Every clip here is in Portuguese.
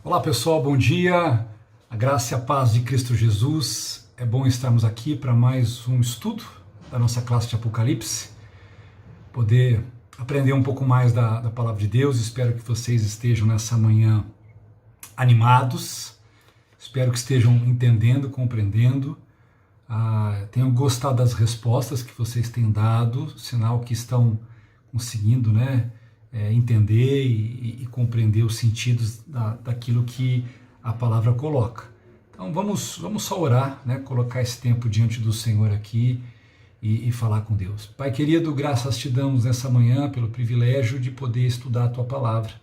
Olá pessoal, bom dia, a graça e a paz de Cristo Jesus. É bom estarmos aqui para mais um estudo da nossa classe de Apocalipse, poder aprender um pouco mais da palavra de Deus. Espero que vocês estejam nessa manhã animados, espero que estejam entendendo, compreendendo, tenham gostado das respostas que vocês têm dado, sinal que estão conseguindo, entender e compreender os sentidos daquilo que a palavra coloca. Então vamos só orar, colocar esse tempo diante do Senhor aqui e falar com Deus. Pai querido, graças te damos nessa manhã pelo privilégio de poder estudar a tua palavra.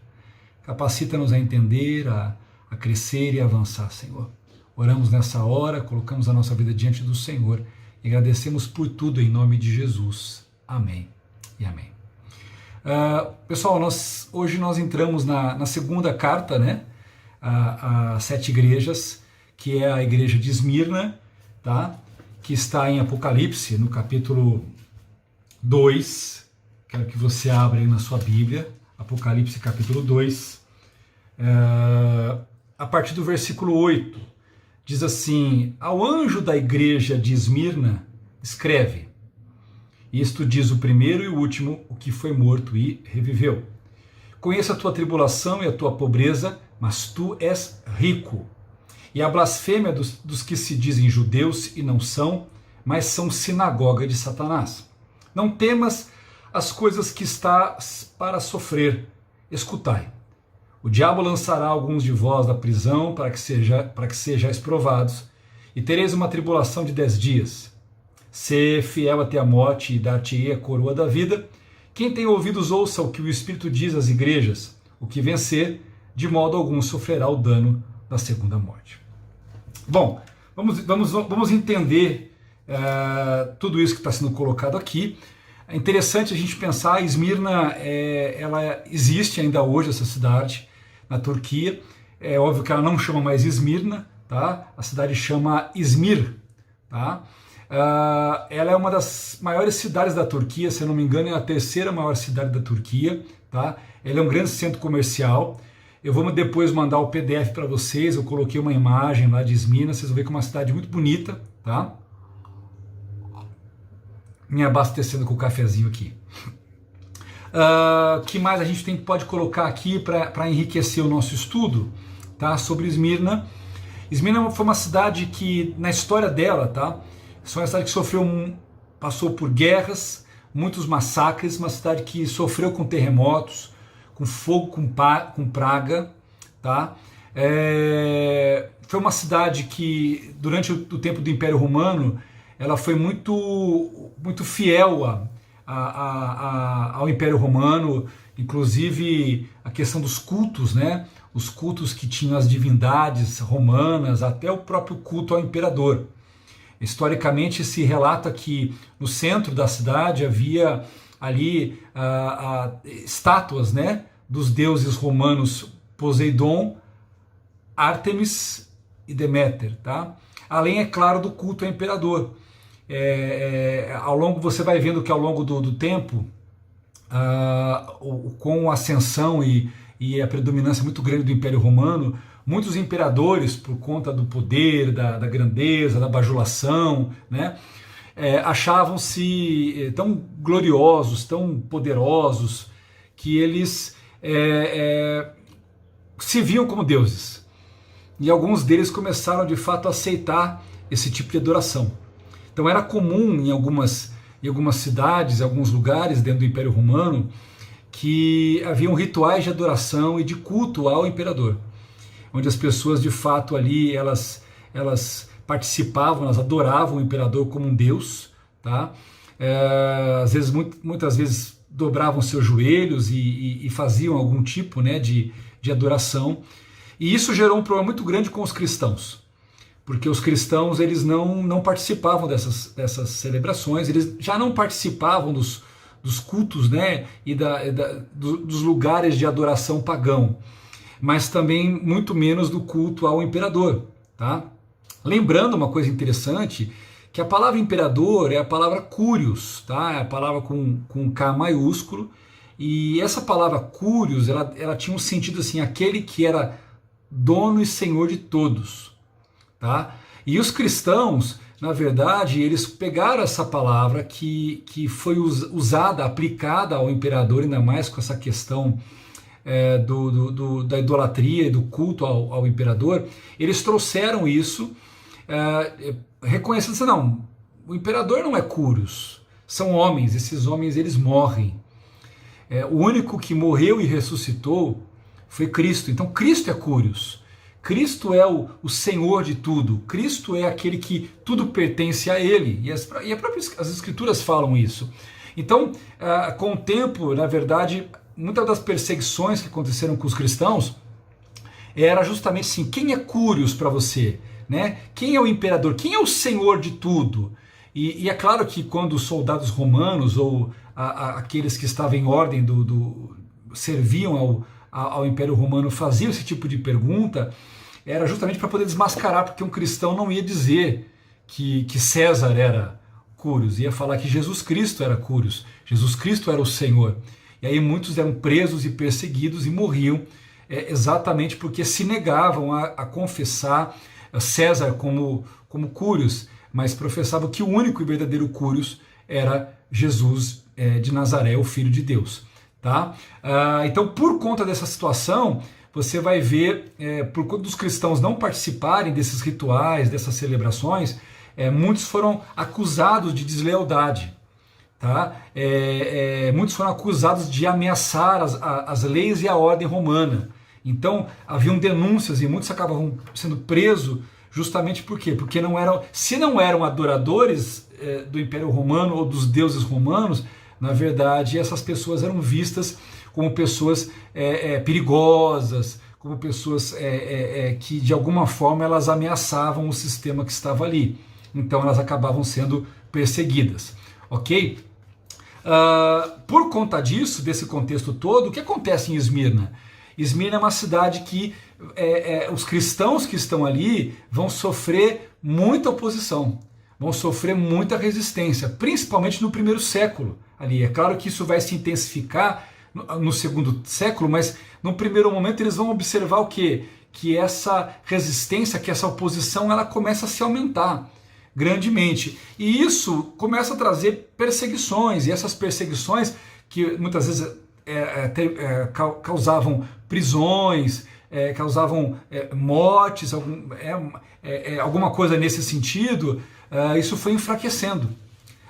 Capacita-nos a entender, a crescer e avançar, Senhor. Oramos nessa hora, colocamos a nossa vida diante do Senhor e agradecemos por tudo em nome de Jesus. Amém e amém. Pessoal, hoje nós entramos na segunda carta, a 7 igrejas, que é a igreja de Esmirna, tá? Que está em Apocalipse, no capítulo 2. Quero que você abra aí na sua Bíblia, Apocalipse capítulo 2, a partir do versículo 8, diz assim: ao anjo da igreja de Esmirna, escreve: isto diz o primeiro e o último, o que foi morto e reviveu. Conheço a tua tribulação e a tua pobreza, mas tu és rico. E a blasfêmia dos que se dizem judeus e não são, mas são sinagoga de Satanás. Não temas as coisas que estás para sofrer. Escutai. O diabo lançará alguns de vós da prisão para que sejais provados, e tereis uma tribulação de 10 dias. Sê fiel até a morte e dar-te-ei a coroa da vida. Quem tem ouvidos ouça o que o Espírito diz às igrejas. O que vencer, de modo algum sofrerá o dano da segunda morte. Bom, vamos entender tudo isso que está sendo colocado aqui. É interessante a gente pensar, Esmirna, ela existe ainda hoje, essa cidade, na Turquia. É óbvio que ela não chama mais Esmirna, tá? A cidade chama Izmir, tá? Ela é uma das maiores cidades da Turquia, se eu não me engano é a terceira maior cidade da Turquia, tá? Ela é um grande centro comercial. Eu vou depois mandar o PDF para vocês, eu coloquei uma imagem lá de Esmirna, vocês vão ver que é uma cidade muito bonita, tá? Me abastecendo com o cafezinho aqui. Que mais a gente pode colocar aqui para enriquecer o nosso estudo, tá? Sobre Esmirna. Esmirna foi uma cidade que, na história dela, tá? Foi uma cidade que passou por guerras, muitos massacres, uma cidade que sofreu com terremotos, com fogo, com praga, tá? Foi uma cidade que, durante o tempo do Império Romano, ela foi muito fiel ao Império Romano, inclusive a questão dos cultos, os cultos que tinham as divindades romanas, até o próprio culto ao imperador. Historicamente se relata que no centro da cidade havia ali estátuas, dos deuses romanos Poseidon, Ártemis e Deméter, tá? Além, é claro, do culto ao imperador. Você vai vendo que ao longo do tempo, com a ascensão e a predominância muito grande do Império Romano, muitos imperadores, por conta do poder, da grandeza, da bajulação, achavam-se tão gloriosos, tão poderosos, que eles se viam como deuses. E alguns deles começaram de fato a aceitar esse tipo de adoração. Então era comum em algumas cidades, em alguns lugares dentro do Império Romano, que haviam rituais de adoração e de culto ao imperador, onde as pessoas de fato ali elas participavam, elas adoravam o imperador como um deus, tá? Às vezes, muitas vezes dobravam seus joelhos e faziam algum tipo de adoração, e isso gerou um problema muito grande com os cristãos, porque os cristãos eles não participavam dessas celebrações, eles já não participavam dos cultos, e dos lugares de adoração pagão, mas também muito menos do culto ao imperador, tá? Lembrando uma coisa interessante, que a palavra imperador é a palavra Curios, tá? É a palavra com K maiúsculo, e essa palavra Curios, ela tinha um sentido assim, aquele que era dono e senhor de todos, tá? E os cristãos, na verdade, eles pegaram essa palavra que foi usada, aplicada ao imperador, ainda mais com essa questão da idolatria e do culto ao imperador. Eles trouxeram isso, reconhecendo assim, não, o imperador não é Cúrios, são homens, esses homens eles morrem. O único que morreu e ressuscitou foi Cristo. Então Cristo é Cúrios. Cristo é o Senhor de tudo. Cristo é aquele que tudo pertence a Ele. E as Escrituras falam isso. Então, com o tempo, na verdade, muitas das perseguições que aconteceram com os cristãos era justamente assim, quem é Cúrios para você? Né? Quem é o imperador? Quem é o Senhor de tudo? E é claro que quando os soldados romanos ou aqueles que estavam em ordem serviam ao Império Romano faziam esse tipo de pergunta, era justamente para poder desmascarar, porque um cristão não ia dizer que César era Cúrios, ia falar que Jesus Cristo era Cúrios, Jesus Cristo era o Senhor. E aí muitos eram presos e perseguidos e morriam exatamente porque se negavam a confessar César como Cúrios, mas professavam que o único e verdadeiro Cúrios era Jesus de Nazaré, o Filho de Deus. Tá? Então, por conta dessa situação, você vai ver, por conta dos cristãos não participarem desses rituais, dessas celebrações, muitos foram acusados de deslealdade. Tá? Muitos foram acusados de ameaçar as leis e a ordem romana. Então, haviam denúncias e muitos acabavam sendo presos justamente por quê? Porque se não eram adoradores do Império Romano ou dos deuses romanos, na verdade, essas pessoas eram vistas como pessoas perigosas, como pessoas que de alguma forma elas ameaçavam o sistema que estava ali. Então elas acabavam sendo perseguidas, ok? Por conta disso, desse contexto todo, o que acontece em Esmirna? Esmirna é uma cidade que os cristãos que estão ali vão sofrer muita oposição, vão sofrer muita resistência, principalmente no primeiro século ali. É claro que isso vai se intensificar no segundo século, mas no primeiro momento eles vão observar o quê? Que essa resistência, que essa oposição, ela começa a se aumentar grandemente. E isso começa a trazer perseguições, e essas perseguições que muitas vezes causavam prisões, causavam mortes, alguma coisa nesse sentido, isso foi enfraquecendo.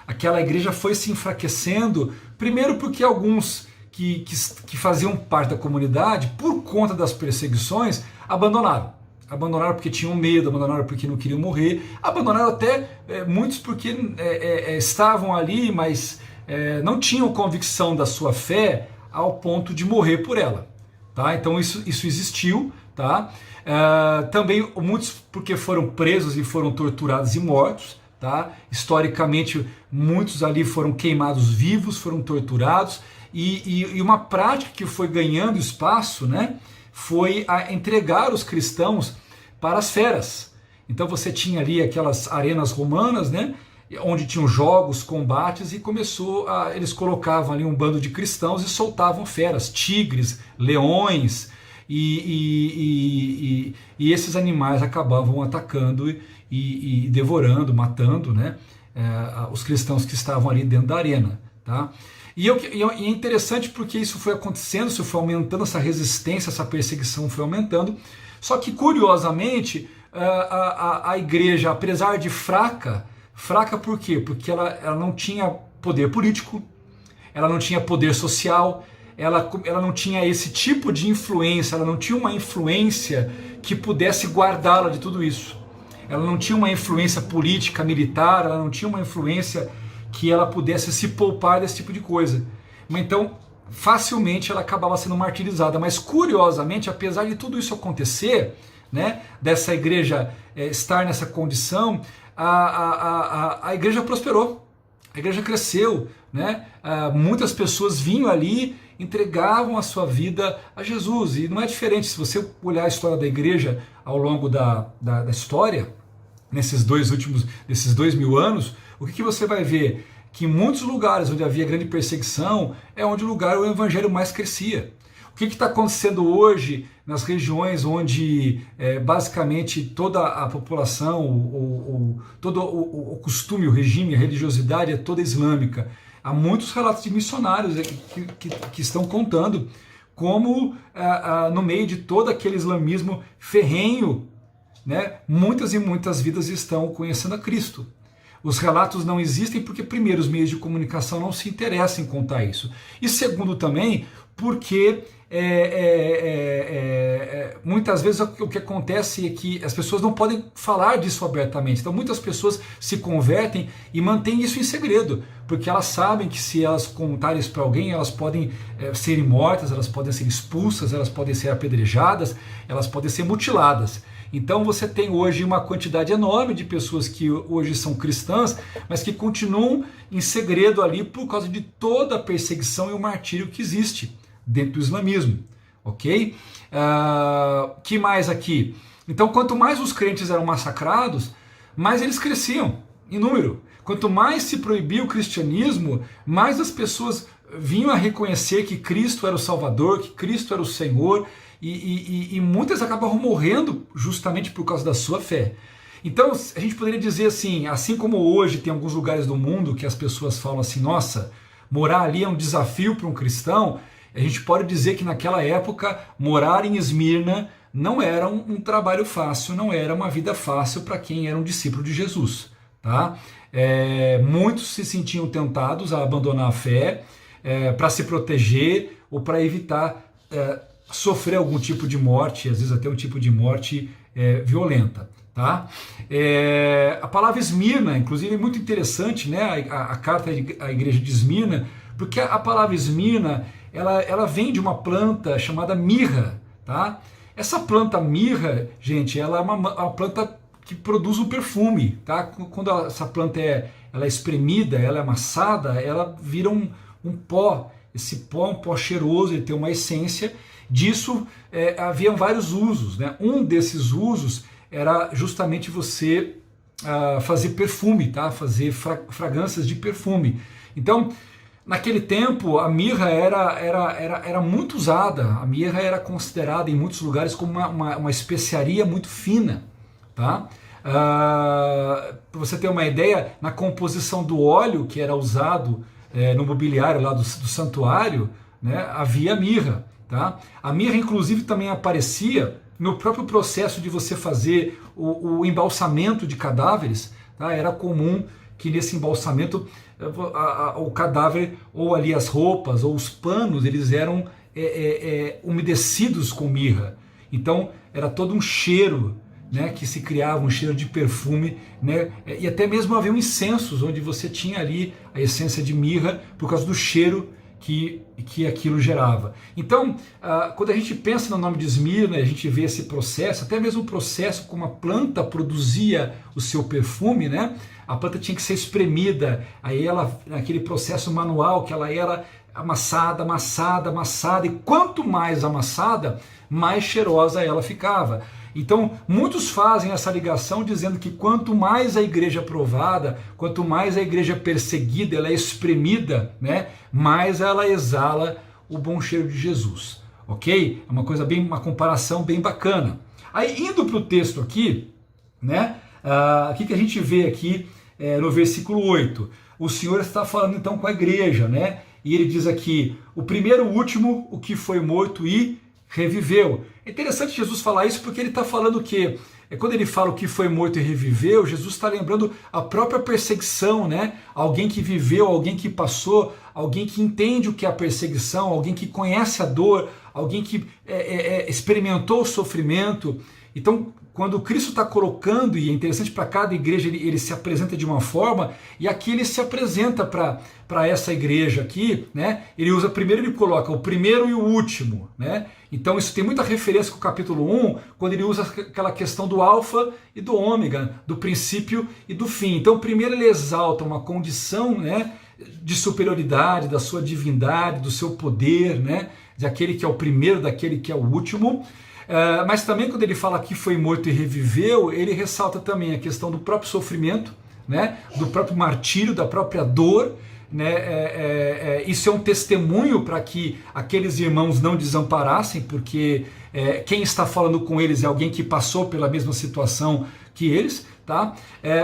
Aquela igreja foi se enfraquecendo, primeiro porque alguns que faziam parte da comunidade, por conta das perseguições, abandonaram. Abandonaram porque tinham medo, abandonaram porque não queriam morrer, abandonaram até muitos porque estavam ali, mas não tinham convicção da sua fé ao ponto de morrer por ela. Tá? Então isso existiu. Tá? Também muitos porque foram presos e foram torturados e mortos. Tá? Historicamente, muitos ali foram queimados vivos, foram torturados, e uma prática que foi ganhando espaço, né, foi a entregar os cristãos para as feras. Então você tinha ali aquelas arenas romanas, né, onde tinham jogos, combates, e eles colocavam ali um bando de cristãos e soltavam feras, tigres, leões, e esses animais acabavam atacando e devorando, matando, né, os cristãos que estavam ali dentro da arena. Tá? E é interessante porque isso foi acontecendo, isso foi aumentando, essa resistência, essa perseguição foi aumentando. Só que, curiosamente, a igreja, apesar de fraca por quê? Porque ela não tinha poder político, ela não tinha poder social, ela não tinha esse tipo de influência, ela não tinha uma influência que pudesse guardá-la de tudo isso. Ela não tinha uma influência política, militar, ela não tinha uma influência que ela pudesse se poupar desse tipo de coisa. Então, facilmente ela acabava sendo martirizada. Mas, curiosamente, apesar de tudo isso acontecer, né, dessa igreja estar nessa condição, a igreja prosperou, a igreja cresceu, né? Muitas pessoas vinham ali, entregavam a sua vida a Jesus. E não é diferente, se você olhar a história da igreja ao longo da história, nesses 2000 anos, o que você vai ver? Que em muitos lugares onde havia grande perseguição é onde o evangelho mais crescia. O que está acontecendo hoje nas regiões onde basicamente toda a população, todo o costume, o regime, a religiosidade é toda islâmica? Há muitos relatos de missionários que estão contando como no meio de todo aquele islamismo ferrenho, né, muitas e muitas vidas estão conhecendo a Cristo. Os relatos não existem porque, primeiro, os meios de comunicação não se interessam em contar isso. E segundo também, porque muitas vezes o que acontece é que as pessoas não podem falar disso abertamente. Então muitas pessoas se convertem e mantêm isso em segredo, porque elas sabem que se elas contarem isso para alguém, elas podem serem mortas, elas podem ser expulsas, elas podem ser apedrejadas, elas podem ser mutiladas. Então você tem hoje uma quantidade enorme de pessoas que hoje são cristãs, mas que continuam em segredo ali por causa de toda a perseguição e o martírio que existe dentro do islamismo, ok? Que mais aqui? Então, quanto mais os crentes eram massacrados, mais eles cresciam em número. Quanto mais se proibia o cristianismo, mais as pessoas vinham a reconhecer que Cristo era o Salvador, que Cristo era o Senhor, e muitas acabavam morrendo justamente por causa da sua fé. Então, a gente poderia dizer assim como hoje tem alguns lugares do mundo que as pessoas falam assim, nossa, morar ali é um desafio para um cristão, a gente pode dizer que naquela época morar em Esmirna não era um trabalho fácil, não era uma vida fácil para quem era um discípulo de Jesus. Tá? Muitos se sentiam tentados a abandonar a fé para se proteger ou para evitar sofrer algum tipo de morte, às vezes até um tipo de morte violenta. Tá? A palavra Esmirna, inclusive, é muito interessante, né? a carta à igreja de Esmirna, porque a palavra Esmirna ela vem de uma planta chamada mirra. Tá? Essa planta mirra, gente, ela é uma planta que produz um perfume. Tá? Quando essa planta ela é espremida, ela é amassada, ela vira um pó. Esse pó é um pó cheiroso, ele tem uma essência. Disso haviam vários usos. Né? Um desses usos era justamente você fazer perfume, tá? Fazer fragrâncias de perfume. Então, naquele tempo, a mirra era muito usada. A mirra era considerada em muitos lugares como uma especiaria muito fina. Tá? Para você ter uma ideia, na composição do óleo que era usado no mobiliário lá do santuário, né, havia mirra. Tá? A mirra, inclusive, também aparecia no próprio processo de você fazer o embalsamento de cadáveres. Tá? Era comum que nesse embalsamento o cadáver, ou ali as roupas, ou os panos, eles eram umedecidos com mirra. Então era todo um cheiro, né, que se criava, um cheiro de perfume, né, e até mesmo havia incensos onde você tinha ali a essência de mirra por causa do cheiro que aquilo gerava. Então, quando a gente pensa no nome de Esmirna, a gente vê esse processo, até mesmo o processo como a planta produzia o seu perfume, né? A planta tinha que ser espremida, aí ela, naquele processo manual, que ela era amassada, e quanto mais amassada, mais cheirosa ela ficava. Então, muitos fazem essa ligação dizendo que quanto mais a igreja provada, quanto mais a igreja perseguida, ela é espremida, né, mais ela exala o bom cheiro de Jesus. Ok? É uma comparação bem bacana. Aí, indo para o texto aqui, né, o que a gente vê aqui no versículo 8? O Senhor está falando então com a igreja, né? E ele diz aqui, o primeiro, o último, o que foi morto e reviveu. É interessante Jesus falar isso porque ele está falando que, quando ele fala o que foi morto e reviveu, Jesus está lembrando a própria perseguição, né? Alguém que viveu, alguém que passou, alguém que entende o que é a perseguição, alguém que conhece a dor, alguém que experimentou o sofrimento. Então, quando Cristo está colocando, e é interessante para cada igreja, ele se apresenta de uma forma, e aqui ele se apresenta para essa igreja aqui, né? Ele coloca o primeiro e o último, né? Então isso tem muita referência com o capítulo 1, quando ele usa aquela questão do alfa e do ômega, do princípio e do fim. Então primeiro ele exalta uma condição, né, de superioridade, da sua divindade, do seu poder, né, daquele que é o primeiro, daquele que é o último. Mas também quando ele fala que foi morto e reviveu, ele ressalta também a questão do próprio sofrimento, né, do próprio martírio, da própria dor, né, isso é um testemunho para que aqueles irmãos não desamparassem, porque quem está falando com eles é alguém que passou pela mesma situação que eles, tá?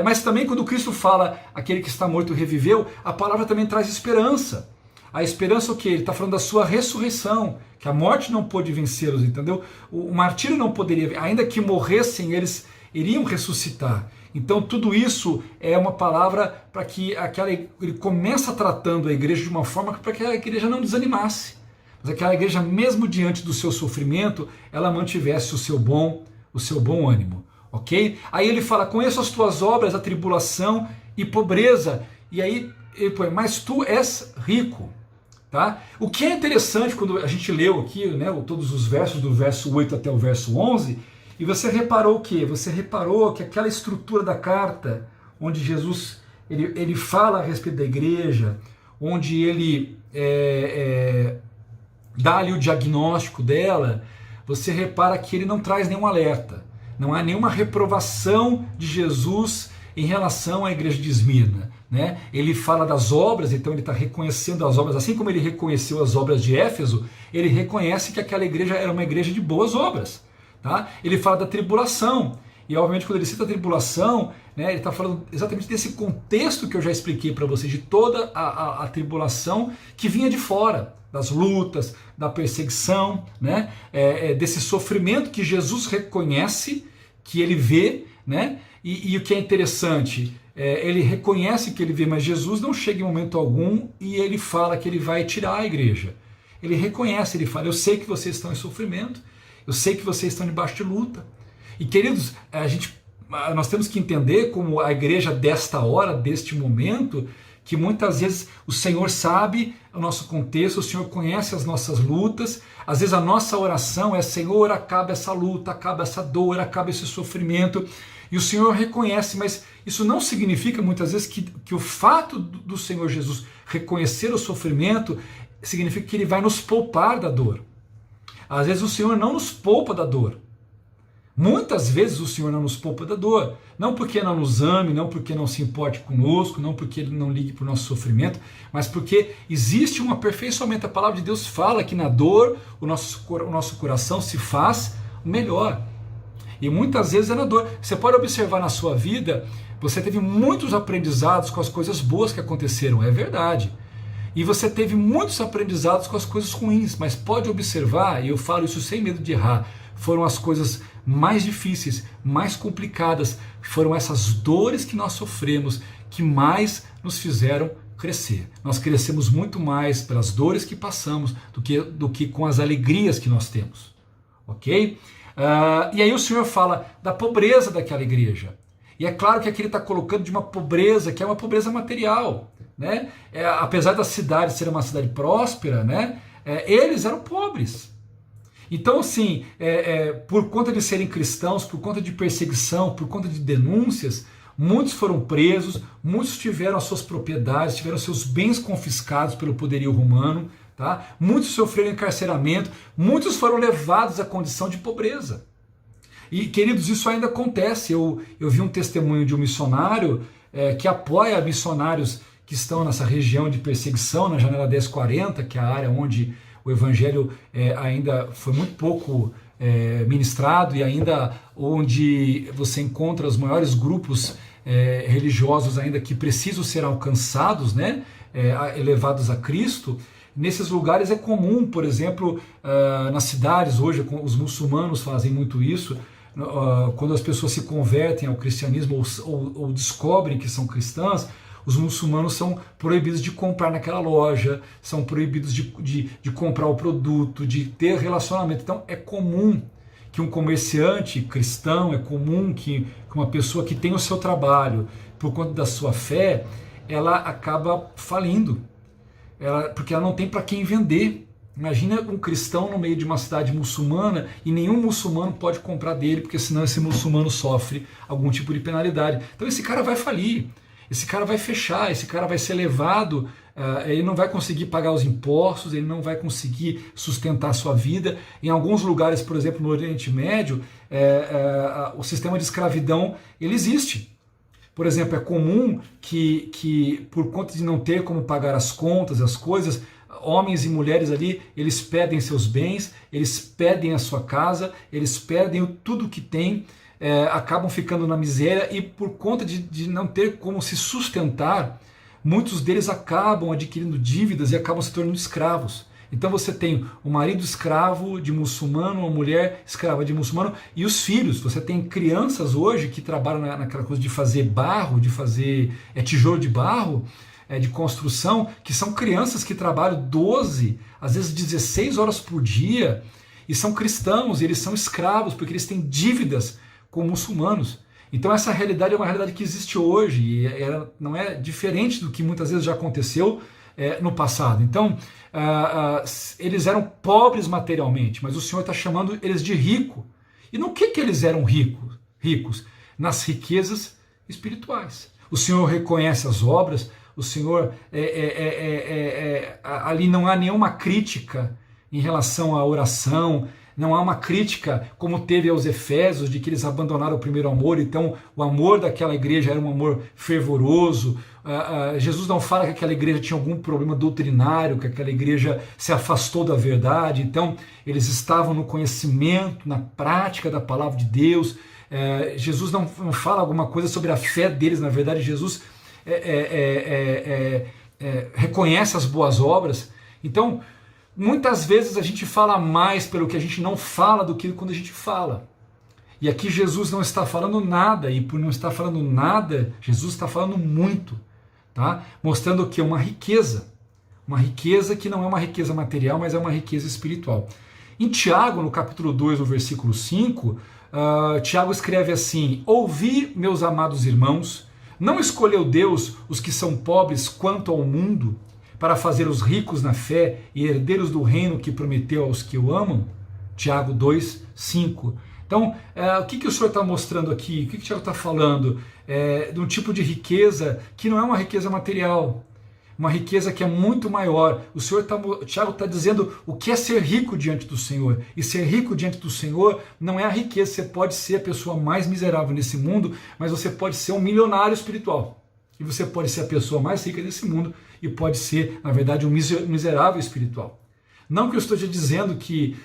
Mas também quando Cristo fala aquele que está morto reviveu, a palavra também traz esperança. A esperança o que? Ele está falando da sua ressurreição, que a morte não pôde vencê-los, entendeu? O martírio não poderia, ainda que morressem, eles iriam ressuscitar. Então tudo isso é uma palavra para que ele começa tratando a igreja de uma forma para que a igreja não desanimasse. Mas aquela igreja, mesmo diante do seu sofrimento, ela mantivesse o seu bom ânimo. Ok? Aí ele fala, conheço as tuas obras, a tribulação e pobreza. E aí ele põe, mas tu és rico. Tá? O que é interessante quando a gente leu aqui, né, todos os versos, do verso 8 até o verso 11, e você reparou o quê? Você reparou que aquela estrutura da carta, onde Jesus ele fala a respeito da igreja, onde ele dá ali o diagnóstico dela, você repara que ele não traz nenhum alerta, não há nenhuma reprovação de Jesus em relação à igreja de Esmirna. Né? Ele fala das obras, então ele está reconhecendo as obras, assim como ele reconheceu as obras de Éfeso, ele reconhece que aquela igreja era uma igreja de boas obras. Tá? Ele fala da tribulação, e obviamente quando ele cita a tribulação, né, ele está falando exatamente desse contexto que eu já expliquei para vocês, de toda a tribulação que vinha de fora, das lutas, da perseguição, né, desse sofrimento que Jesus reconhece, que ele vê, né, e o que é interessante, ele reconhece que ele vê, mas Jesus não chega em momento algum e ele fala que ele vai tirar a igreja. Ele reconhece, ele fala, eu sei que vocês estão em sofrimento, eu sei que vocês estão debaixo de luta. E queridos, nós temos que entender como a igreja desta hora, deste momento, que muitas vezes o Senhor sabe o nosso contexto, o Senhor conhece as nossas lutas, às vezes a nossa oração é, Senhor, acaba essa luta, acaba essa dor, acaba esse sofrimento, e o Senhor reconhece, mas isso não significa muitas vezes que o fato do Senhor Jesus reconhecer o sofrimento significa que Ele vai nos poupar da dor. Às vezes o Senhor não nos poupa da dor. Muitas vezes o Senhor não nos poupa da dor. Não porque não nos ame, não porque não se importe conosco, não porque Ele não ligue para o nosso sofrimento, mas porque existe um aperfeiçoamento. A palavra de Deus fala que na dor o nosso coração se faz melhor. E muitas vezes é na dor. Você pode observar na sua vida, você teve muitos aprendizados com as coisas boas que aconteceram, é verdade. E você teve muitos aprendizados com as coisas ruins, mas pode observar, e eu falo isso sem medo de errar, foram as coisas mais difíceis, mais complicadas, foram essas dores que nós sofremos que mais nos fizeram crescer. Nós crescemos muito mais pelas dores que passamos do que com as alegrias que nós temos. Ok? E aí o Senhor fala da pobreza daquela igreja. E é claro que aqui ele está colocando de uma pobreza, que é uma pobreza material. Né? Apesar da cidade ser uma cidade próspera, né? Eles eram pobres. Então, assim, por conta de serem cristãos, por conta de perseguição, por conta de denúncias, muitos foram presos, muitos tiveram as suas propriedades, tiveram seus bens confiscados pelo poderio romano, tá? Muitos sofreram encarceramento, muitos foram levados à condição de pobreza. E, queridos, isso ainda acontece. Eu vi um testemunho de um missionário que apoia missionários que estão nessa região de perseguição, na janela 1040, que é a área onde o evangelho ainda foi muito pouco ministrado e ainda onde você encontra os maiores grupos religiosos ainda que precisam ser alcançados, né, elevados a Cristo. Nesses lugares é comum, por exemplo, nas cidades hoje, os muçulmanos fazem muito isso, quando as pessoas se convertem ao cristianismo ou descobrem que são cristãs, os muçulmanos são proibidos de comprar naquela loja, são proibidos de comprar o produto, de ter relacionamento. Então é comum que um comerciante cristão, é comum que uma pessoa que tem o seu trabalho, por conta da sua fé, ela acaba falindo, porque ela não tem para quem vender. Imagina um cristão no meio de uma cidade muçulmana e nenhum muçulmano pode comprar dele, porque senão esse muçulmano sofre algum tipo de penalidade. Então esse cara vai falir. Esse cara vai fechar, esse cara vai ser levado, ele não vai conseguir pagar os impostos, ele não vai conseguir sustentar a sua vida. Em alguns lugares, por exemplo, no Oriente Médio, o sistema de escravidão ele existe. Por exemplo, é comum que por conta de não ter como pagar as contas, as coisas, homens e mulheres ali, eles perdem seus bens, eles perdem a sua casa, eles perdem tudo que têm, acabam ficando na miséria, e por conta de não ter como se sustentar, muitos deles acabam adquirindo dívidas e acabam se tornando escravos. Então você tem o marido escravo de muçulmano, uma mulher escrava de muçulmano, e os filhos. Você tem crianças hoje que trabalham naquela coisa de fazer barro, de fazer tijolo de barro, de construção, que são crianças que trabalham 12, às vezes 16 horas por dia, e são cristãos, e eles são escravos, porque eles têm dívidas com muçulmanos. Então essa realidade é uma realidade que existe hoje, e ela não é diferente do que muitas vezes já aconteceu no passado. Então, eles eram pobres materialmente, mas o Senhor está chamando eles de rico. E no que eles eram ricos? Nas riquezas espirituais. O Senhor reconhece as obras, o Senhor, ali não há nenhuma crítica em relação à oração, não há uma crítica como teve aos Efésios, de que eles abandonaram o primeiro amor, então o amor daquela igreja era um amor fervoroso. Jesus não fala que aquela igreja tinha algum problema doutrinário, que aquela igreja se afastou da verdade, então eles estavam no conhecimento, na prática da palavra de Deus. Jesus não fala alguma coisa sobre a fé deles, na verdade Jesus reconhece as boas obras. Então, muitas vezes a gente fala mais pelo que a gente não fala do que quando a gente fala. E aqui Jesus não está falando nada, e por não estar falando nada, Jesus está falando muito, tá? Mostrando que é uma riqueza que não é uma riqueza material, mas é uma riqueza espiritual. Em Tiago, no capítulo 2, no versículo 5, Tiago escreve assim: ouvi, meus amados irmãos, não escolheu Deus os que são pobres quanto ao mundo, para fazer os ricos na fé e herdeiros do reino que prometeu aos que o amam? Tiago 2, 5. Então, o que o Senhor está mostrando aqui? O que Tiago está falando? De um tipo de riqueza que não é uma riqueza material, uma riqueza que é muito maior. Tiago está dizendo o que é ser rico diante do Senhor. E ser rico diante do Senhor não é a riqueza. Você pode ser a pessoa mais miserável nesse mundo, mas você pode ser um milionário espiritual. E você pode ser a pessoa mais rica desse mundo e pode ser, na verdade, um miserável espiritual. Não que eu esteja dizendo que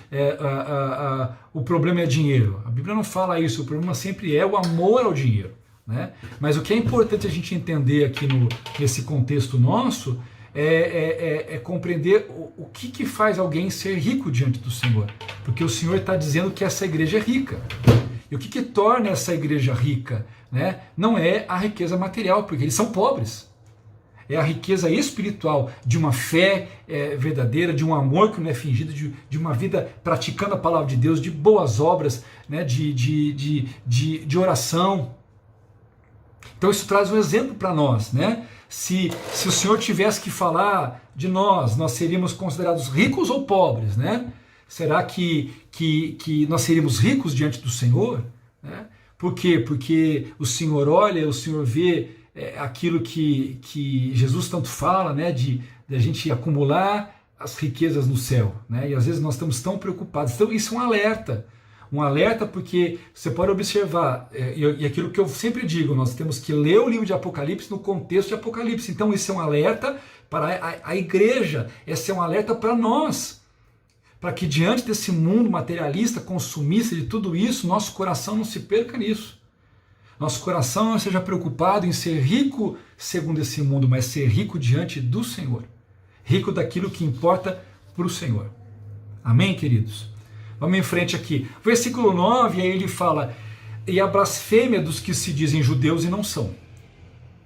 o problema é dinheiro. A Bíblia não fala isso. O problema sempre é o amor ao dinheiro, né? Mas o que é importante a gente entender aqui nesse contexto nosso é compreender o que faz alguém ser rico diante do Senhor. Porque o Senhor está dizendo que essa igreja é rica. E o que torna essa igreja rica, né? Não é a riqueza material, porque eles são pobres. É a riqueza espiritual de uma fé verdadeira, de um amor que não é fingido, de uma vida praticando a palavra de Deus, de boas obras, né? de oração. Então isso traz um exemplo para nós, né? Se o Senhor tivesse que falar de nós seríamos considerados ricos ou pobres, né? Será que nós seríamos ricos diante do Senhor? Né? Por quê? Porque o Senhor olha, o Senhor vê aquilo que Jesus tanto fala, né? De a gente acumular as riquezas no céu, né? E às vezes nós estamos tão preocupados. Então isso é um alerta porque você pode observar, e aquilo que eu sempre digo, nós temos que ler o livro de Apocalipse no contexto de Apocalipse. Então isso é um alerta para a igreja, esse é um alerta para nós, para que diante desse mundo materialista, consumista, de tudo isso, nosso coração não se perca nisso. Nosso coração não seja preocupado em ser rico segundo esse mundo, mas ser rico diante do Senhor. Rico daquilo que importa para o Senhor. Amém, queridos? Vamos em frente aqui. Versículo 9, aí ele fala: e a blasfêmia dos que se dizem judeus e não são.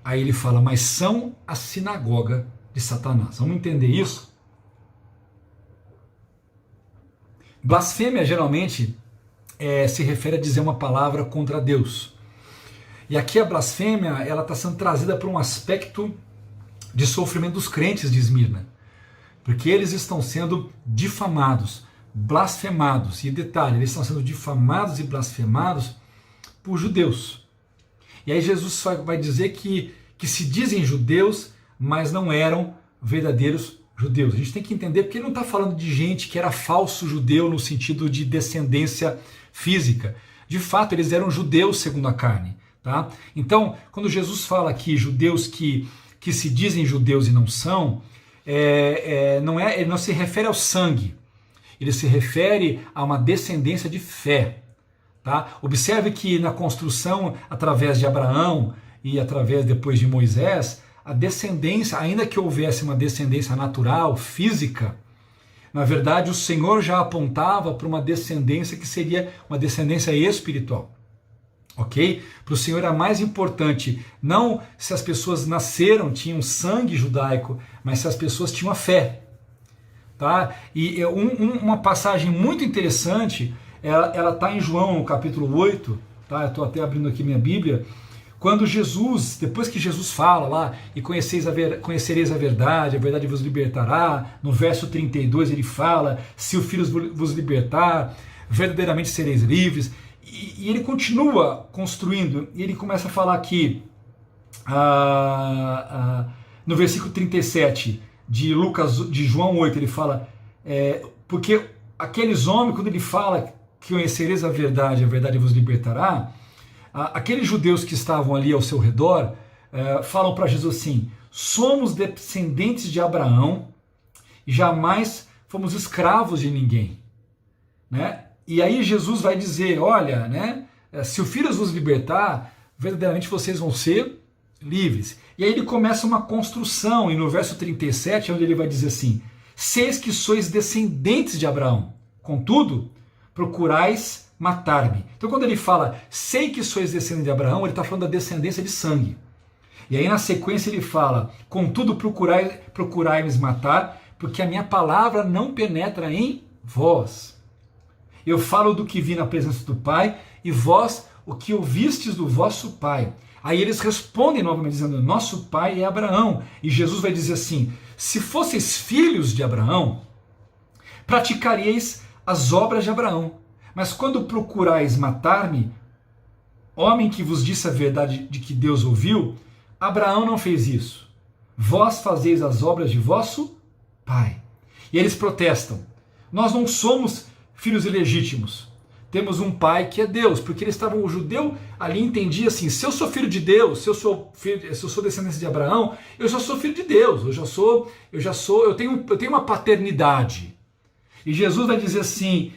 Aí ele fala: mas são a sinagoga de Satanás. Vamos entender isso? Blasfêmia geralmente se refere a dizer uma palavra contra Deus. E aqui a blasfêmia ela está sendo trazida para um aspecto de sofrimento dos crentes de Esmirna. Porque eles estão sendo difamados, blasfemados. E detalhe, eles estão sendo difamados e blasfemados por judeus. E aí Jesus vai dizer que se dizem judeus, mas não eram verdadeiros judeus. A gente tem que entender porque ele não está falando de gente que era falso judeu no sentido de descendência física. De fato, eles eram judeus segundo a carne. Tá? Então, quando Jesus fala aqui judeus que se dizem judeus e não são, ele não se refere ao sangue, ele se refere a uma descendência de fé. Tá? Observe que na construção, através de Abraão e através depois de Moisés, a descendência, ainda que houvesse uma descendência natural, física, na verdade o Senhor já apontava para uma descendência que seria uma descendência espiritual. Ok? Para o Senhor era mais importante não se as pessoas nasceram, tinham sangue judaico, mas se as pessoas tinham a fé. Tá? E uma passagem muito interessante, ela está em João, no capítulo 8, tá? Eu estou até abrindo aqui minha Bíblia, quando Jesus, depois que Jesus fala lá, e conhecereis a verdade vos libertará, no verso 32 ele fala, se o Filho vos libertar, verdadeiramente sereis livres, e ele continua construindo, e ele começa a falar aqui, no versículo 37 de João 8, ele fala, porque aqueles homens, quando ele fala que conhecereis a verdade vos libertará, aqueles judeus que estavam ali ao seu redor falam para Jesus assim, somos descendentes de Abraão e jamais fomos escravos de ninguém, né? E aí Jesus vai dizer, olha, né, se o Filho vos libertar, verdadeiramente vocês vão ser livres. E aí ele começa uma construção, e no verso 37 é onde ele vai dizer assim, seis que sois descendentes de Abraão, contudo, procurais matar-me. Então quando ele fala, sei que sois descendentes de Abraão, ele está falando da descendência de sangue. E aí na sequência ele fala, contudo procurai-me matar, porque a minha palavra não penetra em vós. Eu falo do que vi na presença do Pai, e vós o que ouvistes do vosso Pai. Aí eles respondem novamente dizendo, nosso pai é Abraão. E Jesus vai dizer assim, se fosseis filhos de Abraão, praticaríeis as obras de Abraão. Mas quando procurais matar-me, homem que vos disse a verdade de que Deus ouviu, Abraão não fez isso. Vós fazeis as obras de vosso pai. E eles protestam, nós não somos filhos ilegítimos. Temos um pai que é Deus, porque eles estavam, o judeu ali entendia assim, se eu sou filho de Deus, se eu sou descendente de Abraão, eu já sou filho de Deus, eu tenho uma paternidade. E Jesus vai dizer assim,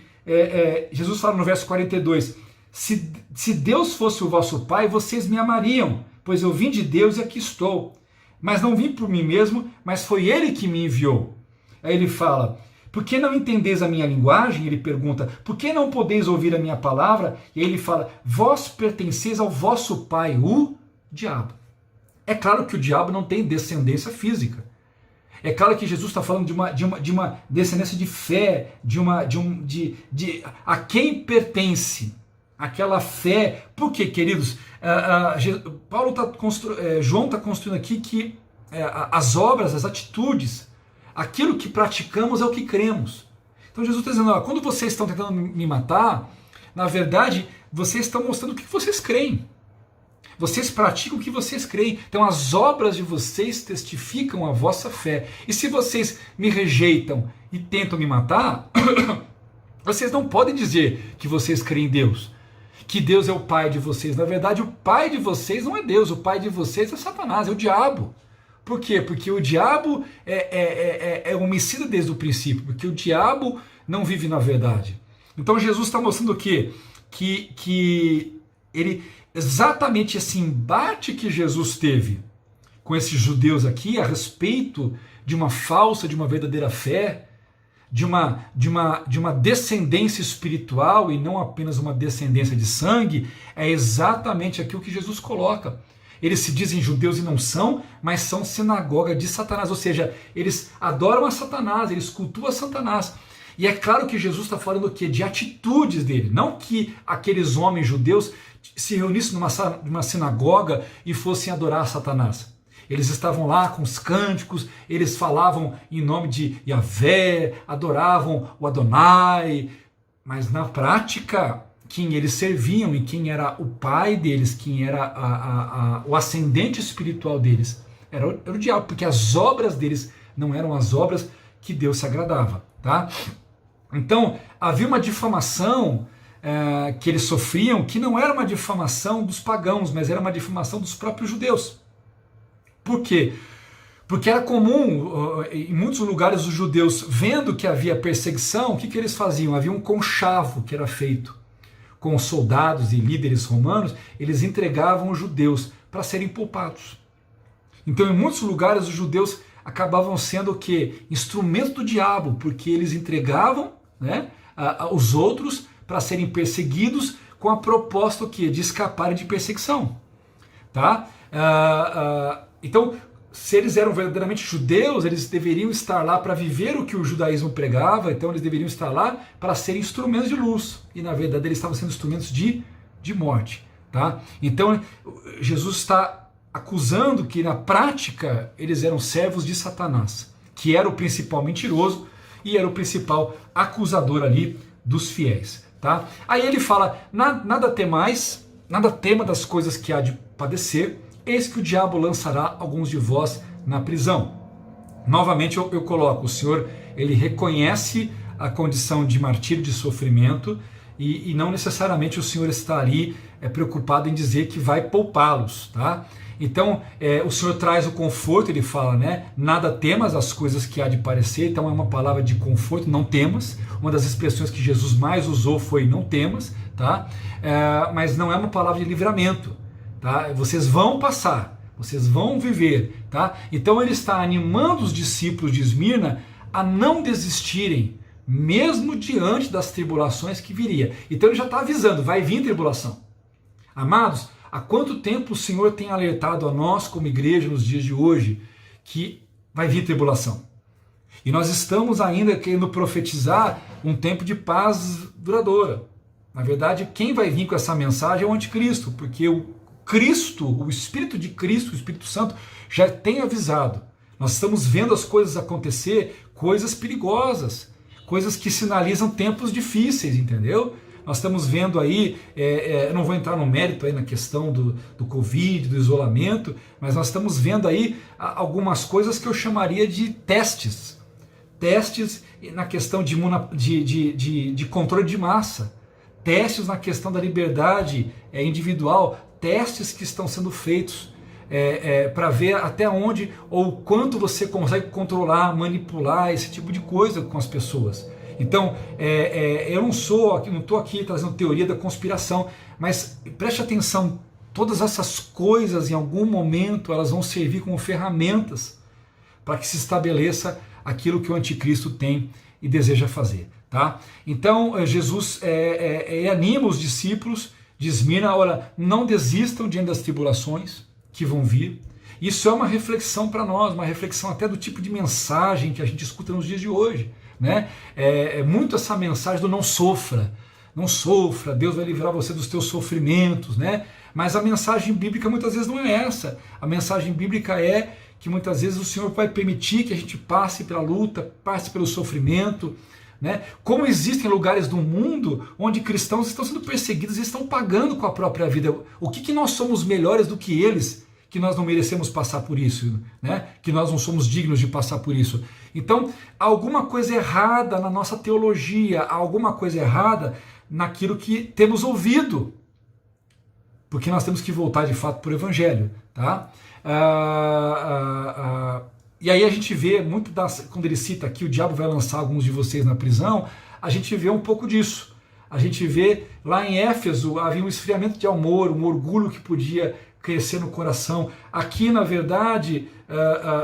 Jesus fala no verso 42, se Deus fosse o vosso pai, vocês me amariam, pois eu vim de Deus e aqui estou. Mas não vim por mim mesmo, mas foi Ele que me enviou. Aí ele fala, por que não entendeis a minha linguagem? Ele pergunta, por que não podeis ouvir a minha palavra? E aí ele fala, vós pertenceis ao vosso pai, o diabo. É claro que o diabo não tem descendência física. É claro que Jesus está falando de uma descendência de fé, a quem pertence aquela fé. Por quê, queridos? João está construindo aqui que as obras, as atitudes, aquilo que praticamos é o que cremos. Então Jesus está dizendo, quando vocês estão tentando me matar, na verdade, vocês estão mostrando o que vocês creem. Vocês praticam o que vocês creem. Então as obras de vocês testificam a vossa fé. E se vocês me rejeitam e tentam me matar, vocês não podem dizer que vocês creem em Deus, que Deus é o pai de vocês. Na verdade, o pai de vocês não é Deus, o pai de vocês é Satanás, é o diabo. Por quê? Porque o diabo é homicida desde o princípio, porque o diabo não vive na verdade. Então Jesus está mostrando o quê? Que ele, exatamente esse embate que Jesus teve com esses judeus aqui a respeito de uma falsa, de uma verdadeira fé, de uma descendência espiritual e não apenas uma descendência de sangue, é exatamente aquilo que Jesus coloca. Eles se dizem judeus e não são, mas são sinagoga de Satanás, ou seja, eles adoram a Satanás, eles cultuam a Satanás. E é claro que Jesus está falando o quê? De atitudes dele, não que aqueles homens judeus se reunissem numa sinagoga e fossem adorar a Satanás. Eles estavam lá com os cânticos, eles falavam em nome de Yahvé, adoravam o Adonai, mas na prática, quem eles serviam e quem era o pai deles, quem era o ascendente espiritual deles, era o diabo, porque as obras deles não eram as obras que Deus se agradava. Tá? Então, havia uma difamação que eles sofriam, que não era uma difamação dos pagãos, mas era uma difamação dos próprios judeus. Por quê? Porque era comum, em muitos lugares, os judeus, vendo que havia perseguição, o que eles faziam? Havia um conchavo que era feito com soldados e líderes romanos, eles entregavam os judeus para serem poupados. Então, em muitos lugares, os judeus acabavam sendo o quê? Instrumento do diabo, porque eles entregavam, né, os outros para serem perseguidos com a proposta o quê? De escaparem de perseguição. Tá? Então, se eles eram verdadeiramente judeus, eles deveriam estar lá para viver o que o judaísmo pregava, então eles deveriam estar lá para serem instrumentos de luz. E na verdade eles estavam sendo instrumentos de morte. Tá? Então Jesus está acusando que na prática eles eram servos de Satanás, que era o principal mentiroso e era o principal acusador ali dos fiéis. Tá? Aí ele fala, nada temais, nada tema das coisas que há de padecer, eis que o diabo lançará alguns de vós na prisão. Novamente eu coloco, o Senhor, ele reconhece a condição de martírio, de sofrimento, e não necessariamente o Senhor está ali preocupado em dizer que vai poupá-los, tá? Então o Senhor traz o conforto, ele fala, né? Nada temas as coisas que há de parecer, então é uma palavra de conforto, não temas. Uma das expressões que Jesus mais usou foi não temas, tá? Mas não é uma palavra de livramento. Tá? Vocês vão passar, vocês vão viver. Tá? Então ele está animando os discípulos de Esmirna a não desistirem, mesmo diante das tribulações que viria. Então ele já está avisando, vai vir tribulação. Amados, há quanto tempo o Senhor tem alertado a nós como igreja nos dias de hoje que vai vir tribulação? E nós estamos ainda querendo profetizar um tempo de paz duradoura. Na verdade, quem vai vir com essa mensagem é o anticristo, porque Cristo, o Espírito de Cristo, o Espírito Santo, já tem avisado. Nós estamos vendo as coisas acontecer, coisas perigosas, coisas que sinalizam tempos difíceis, entendeu? Nós estamos vendo aí, eu não vou entrar no mérito aí na questão do Covid, do isolamento, mas nós estamos vendo aí algumas coisas que eu chamaria de testes. Testes na questão de controle de massa, testes na questão da liberdade individual, testes que estão sendo feitos para ver até onde ou quanto você consegue controlar, manipular esse tipo de coisa com as pessoas. Então, eu não estou aqui trazendo teoria da conspiração, mas preste atenção, todas essas coisas em algum momento elas vão servir como ferramentas para que se estabeleça aquilo que o anticristo tem e deseja fazer. Tá? Então, Jesus anima os discípulos de Esmirna, olha, não desistam diante das tribulações que vão vir. Isso é uma reflexão para nós, uma reflexão até do tipo de mensagem que a gente escuta nos dias de hoje. Né? Muito essa mensagem do não sofra, Deus vai livrar você dos teus sofrimentos, né? Mas a mensagem bíblica muitas vezes não é essa. A mensagem bíblica é que muitas vezes o Senhor vai permitir que a gente passe pela luta, passe pelo sofrimento, né? Como existem lugares do mundo onde cristãos estão sendo perseguidos e estão pagando com a própria vida. O que nós somos melhores do que eles, que nós não merecemos passar por isso, né? Que nós não somos dignos de passar por isso? Então, há alguma coisa errada na nossa teologia, há alguma coisa errada naquilo que temos ouvido, porque nós temos que voltar de fato para o Evangelho, tá? E aí a gente vê muito quando ele cita aqui, o diabo vai lançar alguns de vocês na prisão, a gente vê um pouco disso. A gente vê lá em Éfeso, havia um esfriamento de amor, um orgulho que podia crescer no coração. Aqui, na verdade,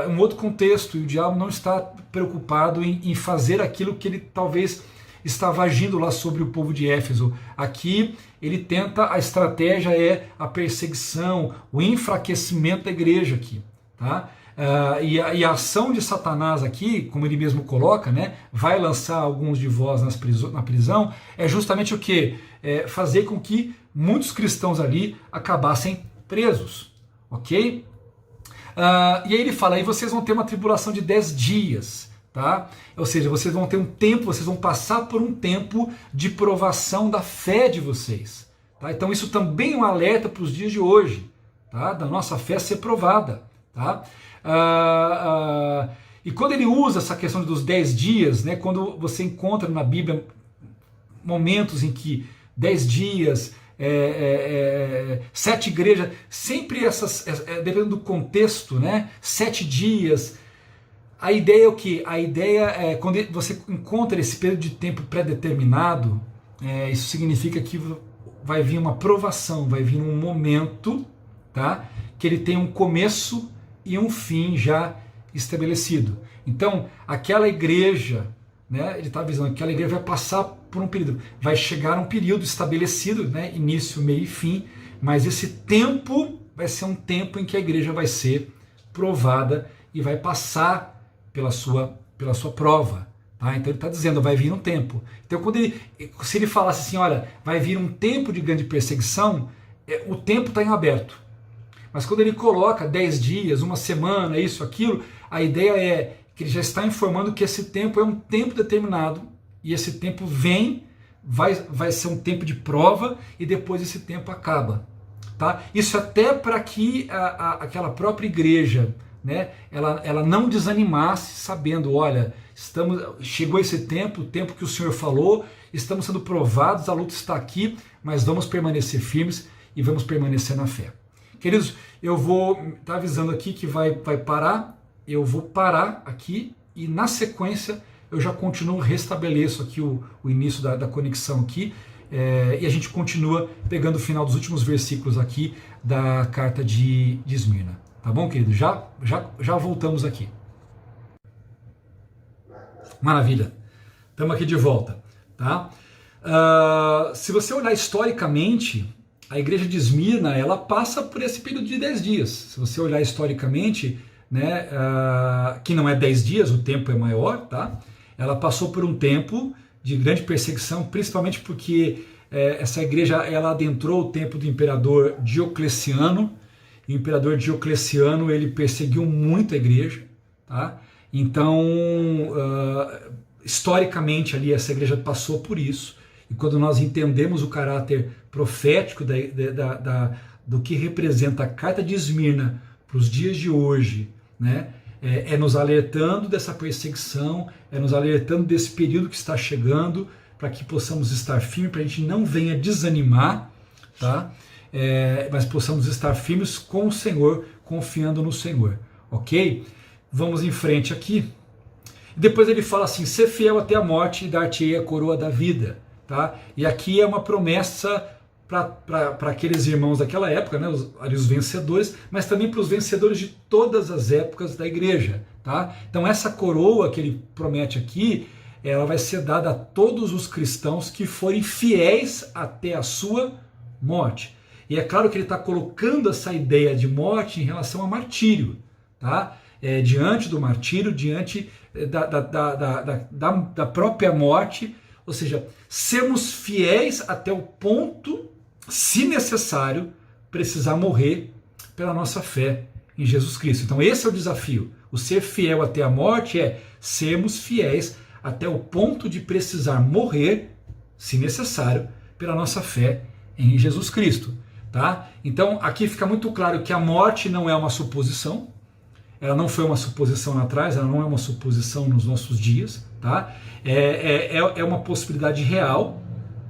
um outro contexto, e o diabo não está preocupado em fazer aquilo que ele talvez estava agindo lá sobre o povo de Éfeso. Aqui ele tenta, a estratégia é a perseguição, o enfraquecimento da igreja aqui, tá? E a ação de Satanás aqui, como ele mesmo coloca, né, vai lançar alguns de vós na prisão, é justamente o quê? Fazer com que muitos cristãos ali acabassem presos, ok? E aí ele fala, aí vocês vão ter uma tribulação de 10 dias, tá? Ou seja, vocês vão ter um tempo, vocês vão passar por um tempo de provação da fé de vocês, tá? Então isso também é um alerta para os dias de hoje, tá? Da nossa fé ser provada, tá? E quando ele usa essa questão dos 10 dias, né, quando você encontra na Bíblia momentos em que 10 dias, 7 igrejas, sempre essas, dependendo do contexto, né? 7 dias. A ideia é o quê? A ideia é quando você encontra esse período de tempo pré-determinado, isso significa que vai vir uma provação, vai vir um momento, tá? Que ele tem um começo e um fim já estabelecido. Então, aquela igreja, né, ele está avisando que aquela igreja vai passar por um período, vai chegar um período estabelecido, né, início, meio e fim, mas esse tempo vai ser um tempo em que a igreja vai ser provada e vai passar pela sua prova. Tá? Então ele está dizendo, vai vir um tempo. Então se ele falasse assim, olha, vai vir um tempo de grande perseguição, o tempo está em aberto. Mas quando ele coloca 10 dias, uma semana, isso, aquilo, a ideia é que ele já está informando que esse tempo é um tempo determinado e esse tempo vai ser um tempo de prova e depois esse tempo acaba. Tá? Isso até para que aquela própria igreja, né, ela não desanimasse sabendo, olha, chegou esse tempo, o tempo que o Senhor falou, estamos sendo provados, a luta está aqui, mas vamos permanecer firmes e vamos permanecer na fé. Queridos, eu vou estar avisando aqui que vai parar, eu vou parar aqui e na sequência eu já continuo, restabeleço aqui o início da conexão aqui e a gente continua pegando o final dos últimos versículos aqui da carta de Esmirna. Tá bom, querido? Já voltamos aqui. Maravilha. Estamos aqui de volta. Tá? Se você olhar historicamente, a igreja de Esmirna, ela passa por esse período de 10 dias. Se você olhar historicamente, né, que não é 10 dias, o tempo é maior, tá? Ela passou por um tempo de grande perseguição, principalmente porque essa igreja ela adentrou o tempo do imperador Diocleciano. E o imperador Diocleciano ele perseguiu muito a igreja, tá? Então, historicamente ali essa igreja passou por isso. E quando nós entendemos o caráter profético do que representa a carta de Esmirna para os dias de hoje, né? Nos alertando dessa perseguição, nos alertando desse período que está chegando, para que possamos estar firmes, para a gente não venha desanimar, tá? Mas possamos estar firmes com o Senhor, confiando no Senhor, ok? Vamos em frente aqui. Depois ele fala assim, ser fiel até a morte e dar-te-ei a coroa da vida. Tá? E aqui é uma promessa para aqueles irmãos daquela época, né, os vencedores, mas também para os vencedores de todas as épocas da igreja. Tá? Então essa coroa que ele promete aqui, ela vai ser dada a todos os cristãos que forem fiéis até a sua morte. E é claro que ele está colocando essa ideia de morte em relação a martírio. Tá? Diante do martírio, diante da própria morte, ou seja, sermos fiéis até o ponto, se necessário, precisar morrer pela nossa fé em Jesus Cristo. Então esse é o desafio. O ser fiel até a morte é sermos fiéis até o ponto de precisar morrer, se necessário, pela nossa fé em Jesus Cristo. Tá? Então aqui fica muito claro que a morte não é uma suposição. Ela não foi uma suposição lá atrás, ela não é uma suposição nos nossos dias, tá? É uma possibilidade real,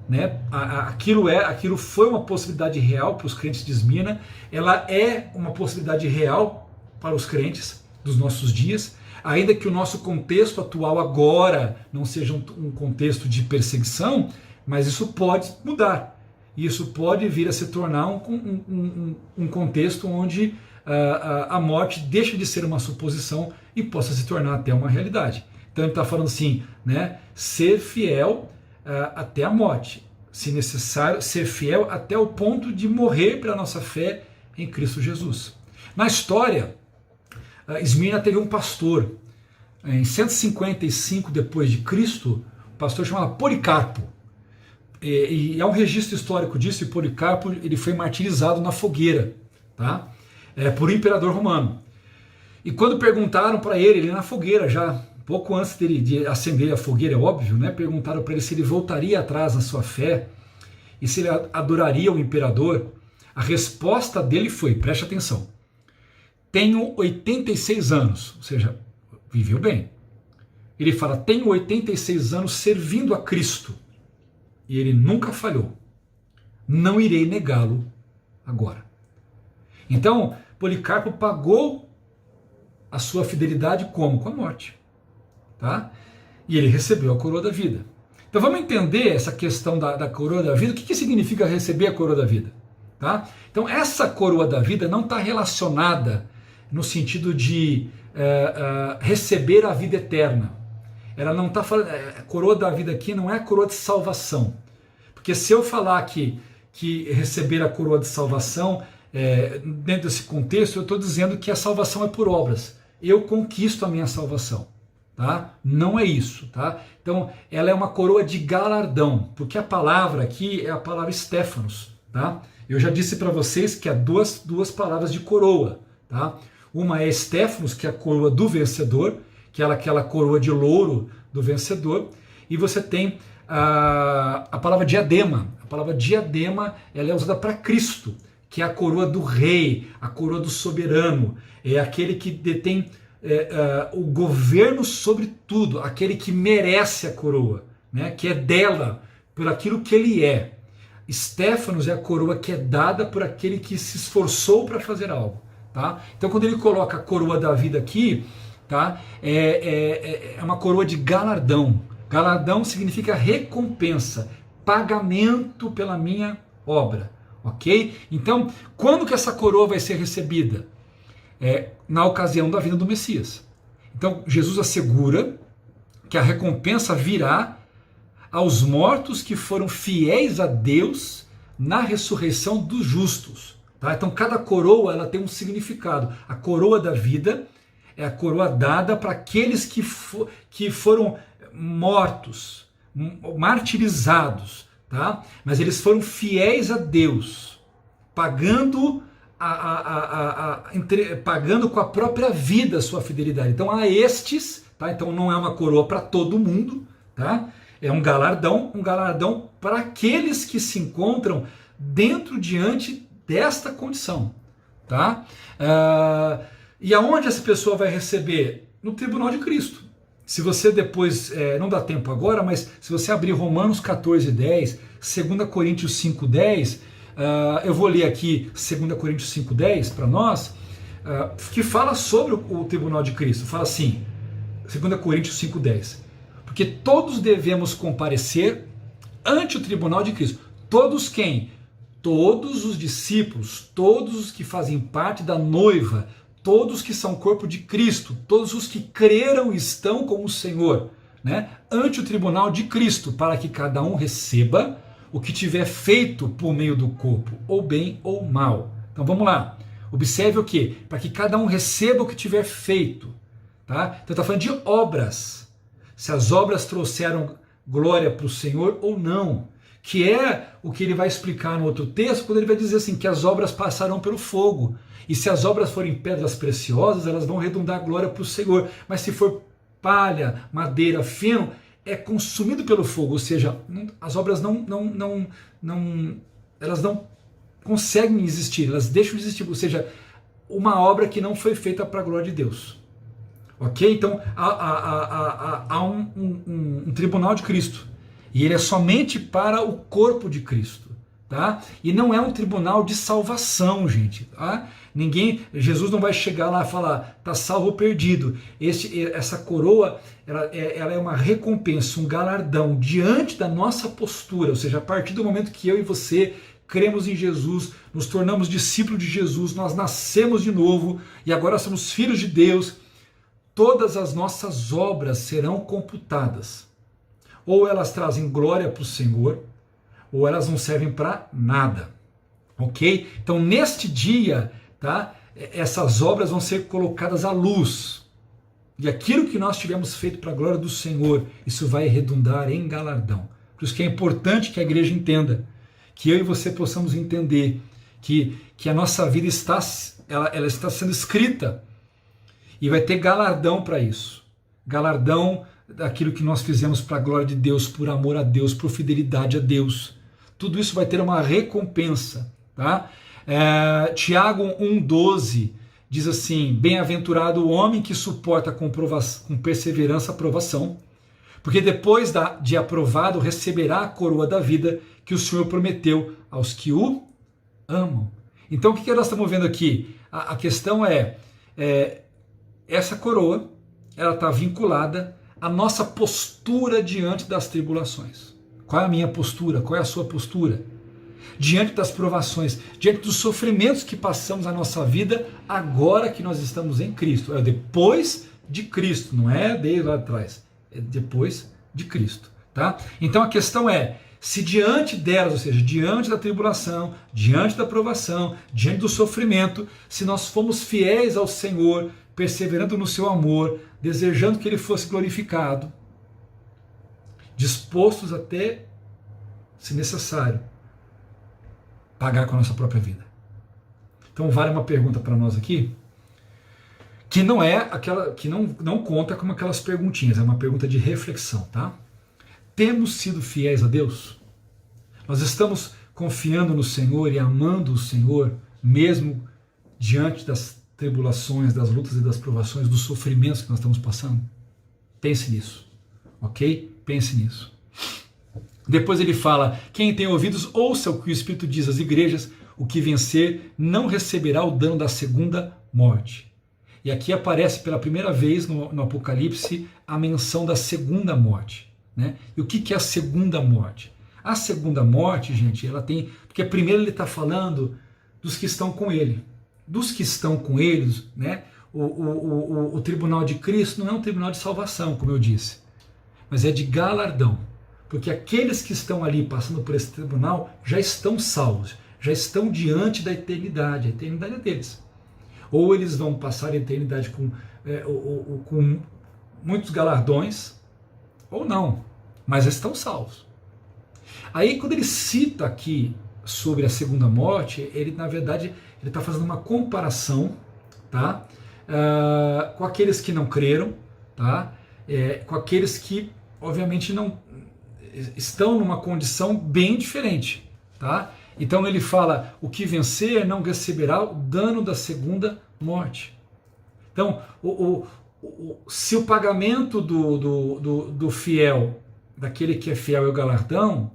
né? Aquilo foi uma possibilidade real para os crentes de Esmirna, ela é uma possibilidade real para os crentes dos nossos dias, ainda que o nosso contexto atual agora não seja um contexto de perseguição, mas isso pode mudar. Isso pode vir a se tornar um contexto onde a morte deixa de ser uma suposição e possa se tornar até uma realidade. Então ele está falando assim, né, ser fiel até a morte, se necessário, ser fiel até o ponto de morrer pela nossa fé em Cristo Jesus. Na história, Esmirna teve um pastor, em 155 depois de Cristo, um pastor chamado Policarpo. E há um registro histórico disso, e Policarpo ele foi martirizado na fogueira, tá? Por um imperador romano. E quando perguntaram para ele na fogueira, já pouco antes de acender a fogueira, é óbvio, né? Perguntaram para ele se ele voltaria atrás na sua fé e se ele adoraria o imperador. A resposta dele foi, preste atenção, tenho 86 anos, ou seja, viveu bem. Ele fala, tenho 86 anos servindo a Cristo. E ele nunca falhou. não irei negá-lo agora. Então, Policarpo pagou a sua fidelidade como? Com a morte. Tá? E ele recebeu a coroa da vida. Então vamos entender essa questão da coroa da vida. O que significa receber a coroa da vida? Tá? Então essa coroa da vida não está relacionada no sentido de receber a vida eterna. Ela não está falando. A coroa da vida aqui não é a coroa de salvação. Porque se eu falar que receber a coroa de salvação, dentro desse contexto, eu estou dizendo que a salvação é por obras. Eu conquisto a minha salvação. Tá? Não é isso. Tá? Então ela é uma coroa de galardão. Porque a palavra aqui é a palavra Stéphanos. Tá? Eu já disse para vocês que há duas palavras de coroa. Tá? Uma é Stéphanos, que é a coroa do vencedor, que é aquela coroa de louro do vencedor, e você tem a palavra diadema. A palavra diadema ela é usada para Cristo, que é a coroa do rei, a coroa do soberano, é aquele que detém o governo sobre tudo, aquele que merece a coroa, né, que é dela, por aquilo que ele é. Stéphanos é a coroa que é dada por aquele que se esforçou para fazer algo. Tá? Então quando ele coloca a coroa da vida aqui, tá? É uma coroa de galardão. Galardão significa recompensa, pagamento pela minha obra, ok? Então, quando que essa coroa vai ser recebida? Na ocasião da vinda do Messias. Então, Jesus assegura que a recompensa virá aos mortos que foram fiéis a Deus na ressurreição dos justos. Tá? Então, cada coroa ela tem um significado. A coroa da vida é a coroa dada para aqueles que foram mortos, martirizados, tá? Mas eles foram fiéis a Deus, pagando pagando com a própria vida a sua fidelidade. Então há estes, tá? Então não é uma coroa para todo mundo, tá? É um galardão para aqueles que se encontram diante desta condição, tá? E aonde essa pessoa vai receber? No tribunal de Cristo. Se você depois, não dá tempo agora, mas se você abrir Romanos 14:10, 2 Coríntios 5:10, eu vou ler aqui 2 Coríntios 5:10 para nós, que fala sobre o tribunal de Cristo. Fala assim, 2 Coríntios 5:10, porque todos devemos comparecer ante o tribunal de Cristo. Todos quem? Todos os discípulos, todos os que fazem parte da noiva, todos que são corpo de Cristo, todos os que creram e estão com o Senhor, né, ante o tribunal de Cristo, para que cada um receba o que tiver feito por meio do corpo, ou bem ou mal. Então vamos lá, observe o que? Para que cada um receba o que tiver feito. Tá? Então está falando de obras, se as obras trouxeram glória para o Senhor ou não, que é o que ele vai explicar no outro texto, quando ele vai dizer assim, que as obras passarão pelo fogo, e se as obras forem pedras preciosas, elas vão redundar glória para o Senhor, mas se for palha, madeira, feno, é consumido pelo fogo, ou seja, as obras elas não conseguem existir, elas deixam de existir, ou seja, uma obra que não foi feita para a glória de Deus. Ok? Então há um tribunal de Cristo, e ele é somente para o corpo de Cristo, tá? E não é um tribunal de salvação, gente, tá? Jesus não vai chegar lá e falar, tá salvo ou perdido. Essa coroa, ela é uma recompensa, um galardão diante da nossa postura, ou seja, a partir do momento que eu e você cremos em Jesus, nos tornamos discípulos de Jesus, nós nascemos de novo e agora somos filhos de Deus, todas as nossas obras serão computadas. Ou elas trazem glória para o Senhor, ou elas não servem para nada. Ok? Então, neste dia, tá, essas obras vão ser colocadas à luz. E aquilo que nós tivermos feito para a glória do Senhor, isso vai redundar em galardão. Por isso que é importante que a igreja entenda, que eu e você possamos entender que a nossa vida ela está sendo escrita e vai ter galardão para isso. Galardão daquilo que nós fizemos para a glória de Deus, por amor a Deus, por fidelidade a Deus. Tudo isso vai ter uma recompensa. Tá? Tiago 1,12 diz assim, bem-aventurado o homem que suporta com perseverança a provação, Porque depois de aprovado, receberá a coroa da vida que o Senhor prometeu aos que o amam. Então o que nós estamos vendo aqui? A questão é essa coroa, ela está vinculada à nossa postura diante das tribulações. Qual é a minha postura? Qual é a sua postura? Diante das provações, diante dos sofrimentos que passamos na nossa vida, agora que nós estamos em Cristo. É depois de Cristo, não é desde lá atrás, é depois de Cristo. Tá? Então a questão é, se diante delas, ou seja, diante da tribulação, diante da provação, diante do sofrimento, se nós formos fiéis ao Senhor, perseverando no seu amor, desejando que Ele fosse glorificado, dispostos até, se necessário, pagar com a nossa própria vida. Então vale uma pergunta para nós aqui, que não é aquela, que não conta como aquelas perguntinhas, é uma pergunta de reflexão, tá? Temos sido fiéis a Deus? Nós estamos confiando no Senhor e amando o Senhor, mesmo diante das tribulações, das lutas e das provações, dos sofrimentos que nós estamos passando? Pense nisso, ok? Pense nisso. Depois ele fala, quem tem ouvidos, ouça o que o Espírito diz às igrejas, o que vencer não receberá o dano da segunda morte. E aqui aparece pela primeira vez no Apocalipse a menção da segunda morte. Né? E o que é a segunda morte? A segunda morte, gente, ela tem... Porque primeiro ele está falando dos que estão com ele. Dos que estão com eles, né? O tribunal de Cristo não é um tribunal de salvação, como eu disse, mas é de galardão. Porque aqueles que estão ali passando por esse tribunal já estão salvos, já estão diante da eternidade, a eternidade é deles. Ou eles vão passar a eternidade com muitos galardões, ou não, mas estão salvos. Aí quando ele cita aqui sobre a segunda morte, ele na verdade ele está fazendo uma comparação, tá? Com aqueles que não creram, tá? Com aqueles que obviamente não estão numa condição bem diferente, tá? Então ele fala, o que vencer não receberá o dano da segunda morte. Então, se o pagamento do fiel, daquele que é fiel é o galardão,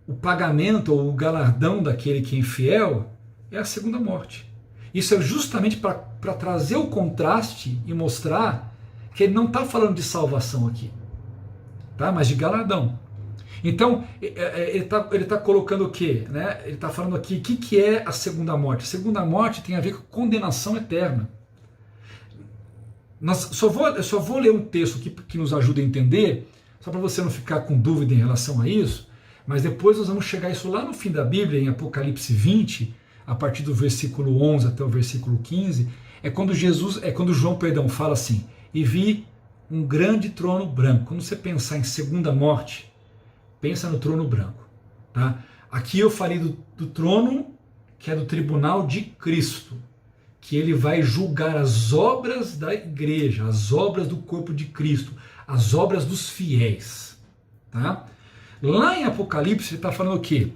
o pagamento ou o galardão daquele que é infiel é a segunda morte. Isso é justamente para trazer o contraste e mostrar que ele não está falando de salvação aqui, tá? Mas de galardão. Então, ele tá colocando o quê? Né? Ele está falando aqui, o que é a segunda morte? A segunda morte tem a ver com condenação eterna. Eu só vou ler um texto que nos ajuda a entender, só para você não ficar com dúvida em relação a isso, mas depois nós vamos chegar a isso lá no fim da Bíblia, em Apocalipse 20, a partir do versículo 11 até o versículo 15, é quando João, fala assim, e vi um grande trono branco. Quando você pensar em segunda morte, pensa no trono branco. Tá? Aqui eu falei do trono, que é do tribunal de Cristo, que ele vai julgar as obras da igreja, as obras do corpo de Cristo, as obras dos fiéis. Tá? Lá em Apocalipse ele está falando o quê?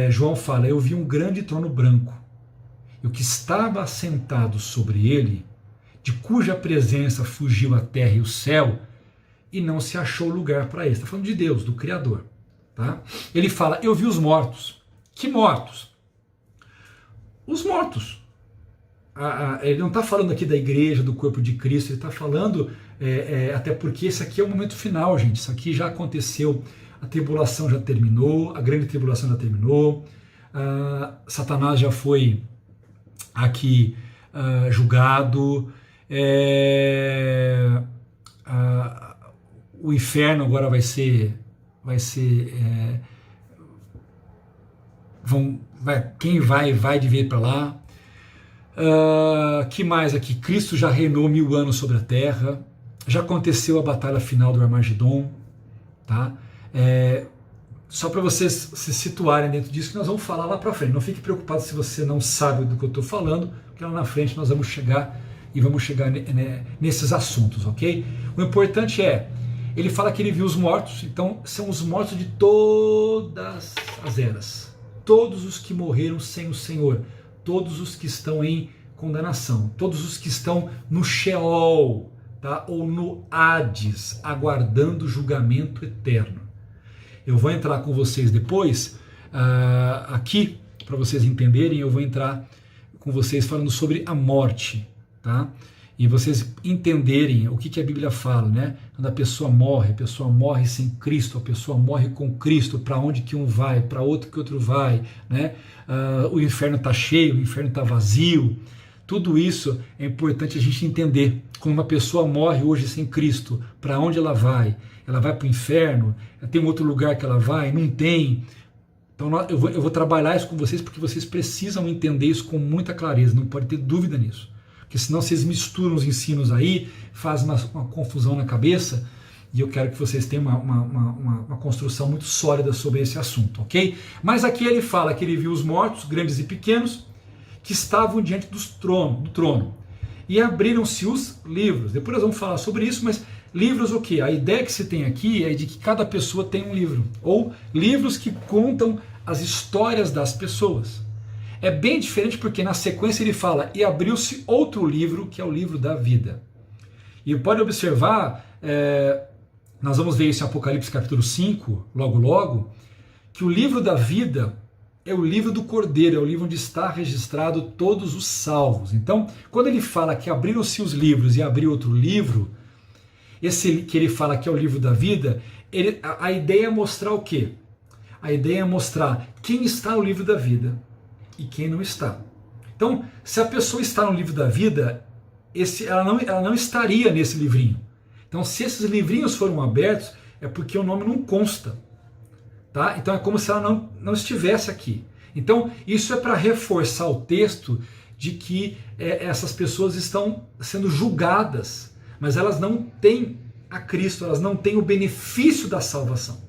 João fala, eu vi um grande trono branco, e o que estava assentado sobre ele, de cuja presença fugiu a terra e o céu, e não se achou lugar para ele. Está falando de Deus, do Criador. Tá? Ele fala, eu vi os mortos. Que mortos? Os mortos. Ele não está falando aqui da igreja, do corpo de Cristo, ele está falando, até porque esse aqui é o momento final, gente. Isso aqui já aconteceu, a tribulação já terminou, a grande tribulação já terminou, Satanás já foi aqui julgado, o inferno agora quem vai de vir para lá. Que mais aqui? Cristo já reinou 1000 anos sobre a terra, já aconteceu a batalha final do Armagedon, tá? Só para vocês se situarem dentro disso, que nós vamos falar lá para frente. Não fique preocupado se você não sabe do que eu estou falando, porque lá na frente nós vamos chegar nesses assuntos, ok? O importante ele fala que ele viu os mortos, então são os mortos de todas as eras, todos os que morreram sem o Senhor, todos os que estão em condenação, todos os que estão no Sheol, tá? Ou no Hades, aguardando o julgamento eterno. Eu vou entrar com vocês depois, aqui, para vocês entenderem, eu vou entrar com vocês falando sobre a morte, tá? E vocês entenderem o que a Bíblia fala, né? Quando a pessoa morre sem Cristo, a pessoa morre com Cristo, para onde que um vai, para outro que outro vai, né? O inferno está cheio, o inferno está vazio. Tudo isso é importante a gente entender. Quando uma pessoa morre hoje sem Cristo, para onde ela vai? Ela vai para o inferno? Tem um outro lugar que ela vai? Não tem. Então eu vou trabalhar isso com vocês porque vocês precisam entender isso com muita clareza, não pode ter dúvida nisso. Porque senão vocês misturam os ensinos aí, fazem uma confusão na cabeça, e eu quero que vocês tenham uma construção muito sólida sobre esse assunto, ok? Mas aqui ele fala que ele viu os mortos, grandes e pequenos, que estavam diante do trono, e abriram-se os livros. Depois nós vamos falar sobre isso, mas livros o quê? A ideia que se tem aqui é de que cada pessoa tem um livro, ou livros que contam as histórias das pessoas. É bem diferente porque na sequência ele fala, e abriu-se outro livro, que é o livro da vida. E pode observar, nós vamos ver isso em Apocalipse capítulo 5, logo, que o livro da vida é o livro do Cordeiro, é o livro onde está registrado todos os salvos. Então, quando ele fala que abriram-se os livros e abriu outro livro, esse que ele fala que é o livro da vida, a ideia é mostrar o quê? A ideia é mostrar quem está no livro da vida e quem não está. Então, se a pessoa está no livro da vida, ela não estaria nesse livrinho. Então, se esses livrinhos foram abertos, é porque o nome não consta. Tá? Então, é como se ela não estivesse aqui. Então, isso é para reforçar o texto de que essas pessoas estão sendo julgadas, mas elas não têm a Cristo, elas não têm o benefício da salvação.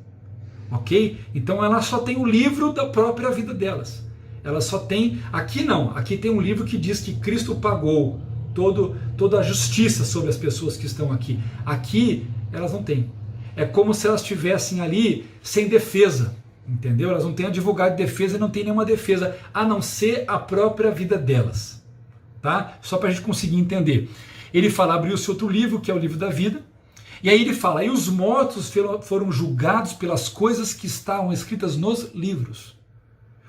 Ok? Então, ela só tem o livro da própria vida delas. Ela só tem, aqui não, aqui tem um livro que diz que Cristo pagou toda a justiça sobre as pessoas que estão aqui. Aqui elas não têm. É como se elas estivessem ali sem defesa, entendeu? Elas não têm advogado de defesa e não têm nenhuma defesa, a não ser a própria vida delas. Tá? Só para a gente conseguir entender. Ele fala, abriu-se outro livro, que é o livro da vida, e aí ele fala, e os mortos foram julgados pelas coisas que estavam escritas nos livros.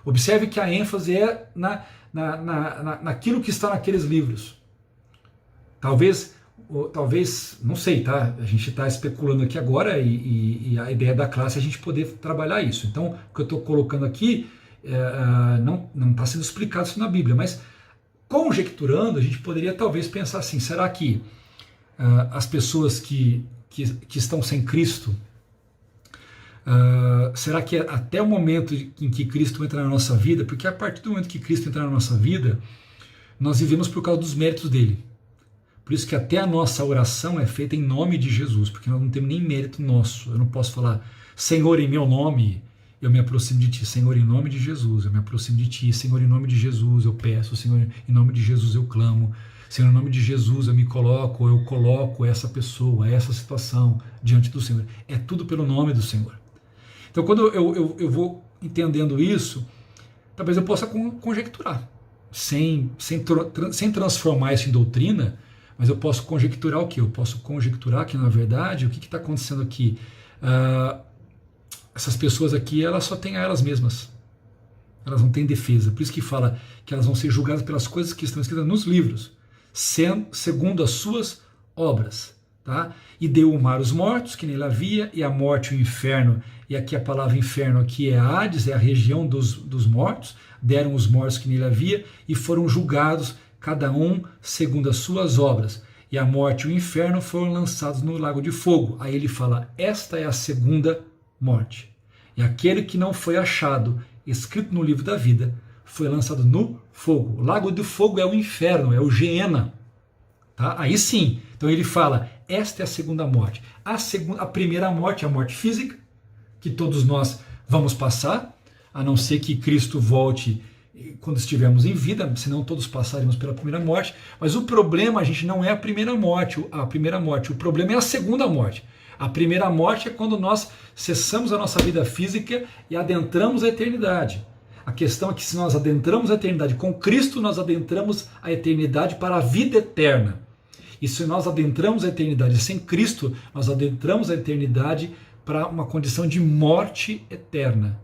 Observe que a ênfase é naquilo que está naqueles livros. Talvez, não sei, tá? A gente está especulando aqui agora e a ideia da classe é a gente poder trabalhar isso. Então, o que eu estou colocando aqui não está sendo explicado isso na Bíblia, mas conjecturando, a gente poderia talvez pensar assim, será que as pessoas que estão sem Cristo, será que até o momento em que Cristo entra na nossa vida, porque a partir do momento que Cristo entra na nossa vida, nós vivemos por causa dos méritos dele. Por isso que até a nossa oração é feita em nome de Jesus, porque nós não temos nem mérito nosso. Eu não posso falar, Senhor, em meu nome, eu me aproximo de Ti. Senhor, em nome de Jesus, eu me aproximo de Ti. Senhor, em nome de Jesus, eu peço. Senhor, em nome de Jesus, eu clamo. Senhor, em nome de Jesus, eu coloco essa pessoa, essa situação diante do Senhor. É tudo pelo nome do Senhor. Então, quando eu vou entendendo isso, talvez eu possa conjecturar, sem transformar isso em doutrina, mas eu posso conjecturar o quê? Eu posso conjecturar que, na verdade, o que está acontecendo aqui? Essas pessoas aqui, elas só têm a elas mesmas. Elas não têm defesa. Por isso que fala que elas vão ser julgadas pelas coisas que estão escritas nos livros, segundo as suas obras. Tá? E deu o mar os mortos, que nele havia, e a morte o inferno. E aqui a palavra inferno aqui é Hades, é a região dos mortos. Deram os mortos que nele havia e foram julgados, cada um segundo as suas obras. E a morte e o inferno foram lançados no lago de fogo. Aí ele fala, esta é a segunda morte. E aquele que não foi achado, escrito no livro da vida, foi lançado no fogo. O lago de fogo é o inferno, é o Geena. Tá? Aí sim, então ele fala, esta é a segunda morte. A primeira morte é a morte física, que todos nós vamos passar, a não ser que Cristo volte quando estivermos em vida, senão todos passaremos pela primeira morte. Mas o problema, gente, não é a primeira morte, o problema é a segunda morte. A primeira morte é quando nós cessamos a nossa vida física e adentramos a eternidade. A questão é que se nós adentramos a eternidade com Cristo, nós adentramos a eternidade para a vida eterna. E se nós adentramos a eternidade sem Cristo, nós adentramos a eternidade para uma condição de morte eterna,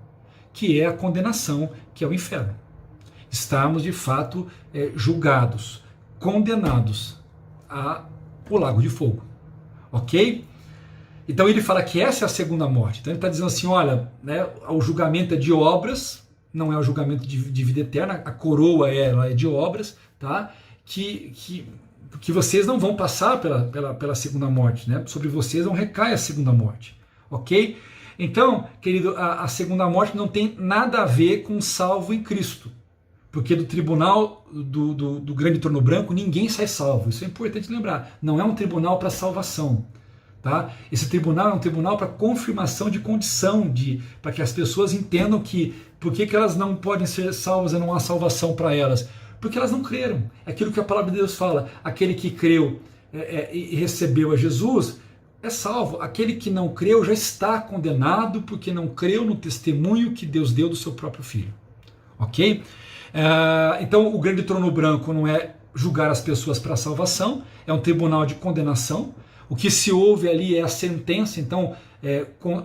que é a condenação, que é o inferno. Estamos, de fato, julgados, condenados ao lago de fogo. Ok? Então ele fala que essa é a segunda morte. Então ele está dizendo assim, olha, né, o julgamento é de obras, não é o julgamento de vida eterna, a coroa ela é de obras, tá? Que vocês não vão passar pela segunda morte, né? Sobre vocês não recai a segunda morte, ok? Então, querido, a segunda morte não tem nada a ver com salvo em Cristo, porque do tribunal do grande trono branco ninguém sai salvo, isso é importante lembrar, não é um tribunal para salvação. Tá? Esse tribunal é um tribunal para confirmação de condição, para que as pessoas entendam por que elas não podem ser salvas e não há salvação para elas. Porque elas não creram. É aquilo que a palavra de Deus fala. Aquele que creu e recebeu a Jesus é salvo. Aquele que não creu já está condenado porque não creu no testemunho que Deus deu do seu próprio Filho. Ok? Então o grande trono branco não é julgar as pessoas para a salvação, é um tribunal de condenação. O que se ouve ali é a sentença, então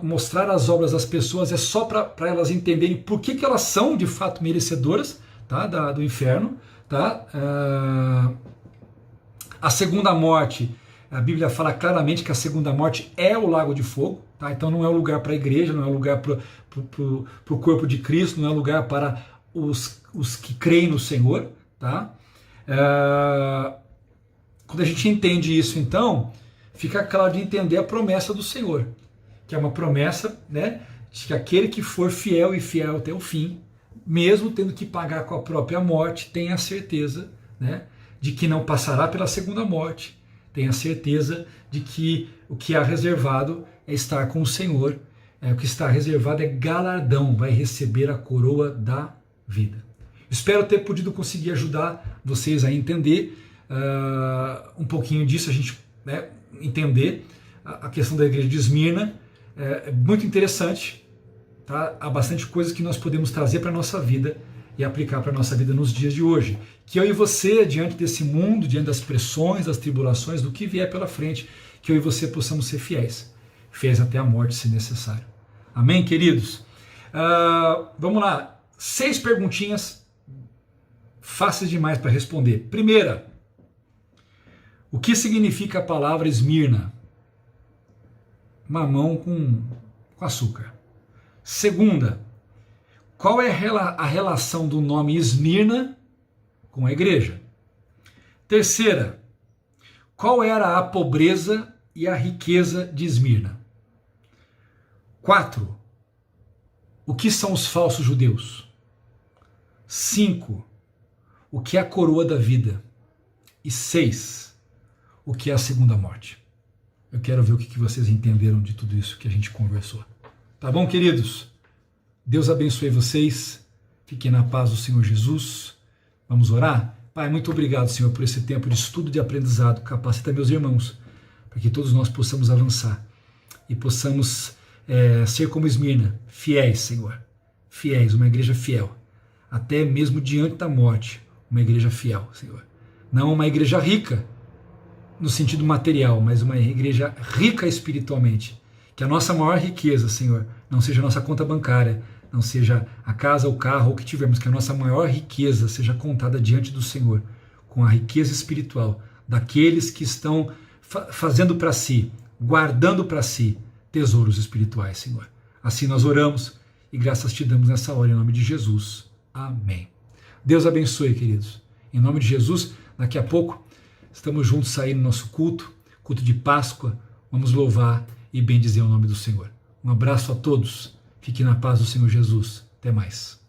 mostrar as obras das pessoas é só para elas entenderem por que elas são de fato merecedoras, tá, do inferno. Tá? A segunda morte, a Bíblia fala claramente que a segunda morte é o lago de fogo, tá? Então não é um lugar para a igreja, não é um lugar para o corpo de Cristo, não é um lugar para os que creem no Senhor. Tá? Quando a gente entende isso, então, fica claro de entender a promessa do Senhor, que é uma promessa, né, de que aquele que for fiel e fiel até o fim, mesmo tendo que pagar com a própria morte, tenha a certeza, né, de que não passará pela segunda morte, tenha a certeza de que o que há reservado é estar com o Senhor, o que está reservado é galardão, vai receber a coroa da vida. Espero ter podido conseguir ajudar vocês a entender um pouquinho disso, a gente, né, entender a questão da igreja de Esmirna. É muito interessante, tá? Há bastante coisas que nós podemos trazer para a nossa vida e aplicar para a nossa vida nos dias de hoje. Que eu e você, diante desse mundo, diante das pressões, das tribulações, do que vier pela frente, que eu e você possamos ser fiéis até a morte, se necessário. Amém, queridos? Vamos lá, 6 perguntinhas fáceis demais para responder. Primeira, o que significa a palavra Esmirna? Mamão com açúcar. Segunda, qual é a relação do nome Esmirna com a igreja? Terceira, qual era a pobreza e a riqueza de Esmirna? 4, o que são os falsos judeus? 5, o que é a coroa da vida? E 6, o que é a segunda morte? Eu quero ver o que vocês entenderam de tudo isso que a gente conversou. Tá bom, queridos? Deus abençoe vocês. Fiquem na paz do Senhor Jesus. Vamos orar? Pai, muito obrigado, Senhor, por esse tempo de estudo e de aprendizado. Capacita meus irmãos, para que todos nós possamos avançar e possamos ser como Esmirna, fiéis, Senhor. Fiéis, uma igreja fiel. Até mesmo diante da morte, uma igreja fiel, Senhor. Não uma igreja rica, no sentido material, mas uma igreja rica espiritualmente. Que a nossa maior riqueza, Senhor, não seja a nossa conta bancária, não seja a casa, o carro, o que tivermos, que a nossa maior riqueza seja contada diante do Senhor, com a riqueza espiritual daqueles que estão fazendo para si, guardando para si tesouros espirituais, Senhor. Assim nós oramos e graças te damos nessa hora, em nome de Jesus. Amém. Deus abençoe, queridos. Em nome de Jesus, daqui a pouco estamos juntos aí no nosso culto de Páscoa. Vamos louvar e bendizer o nome do Senhor. Um abraço a todos. Fique na paz do Senhor Jesus. Até mais.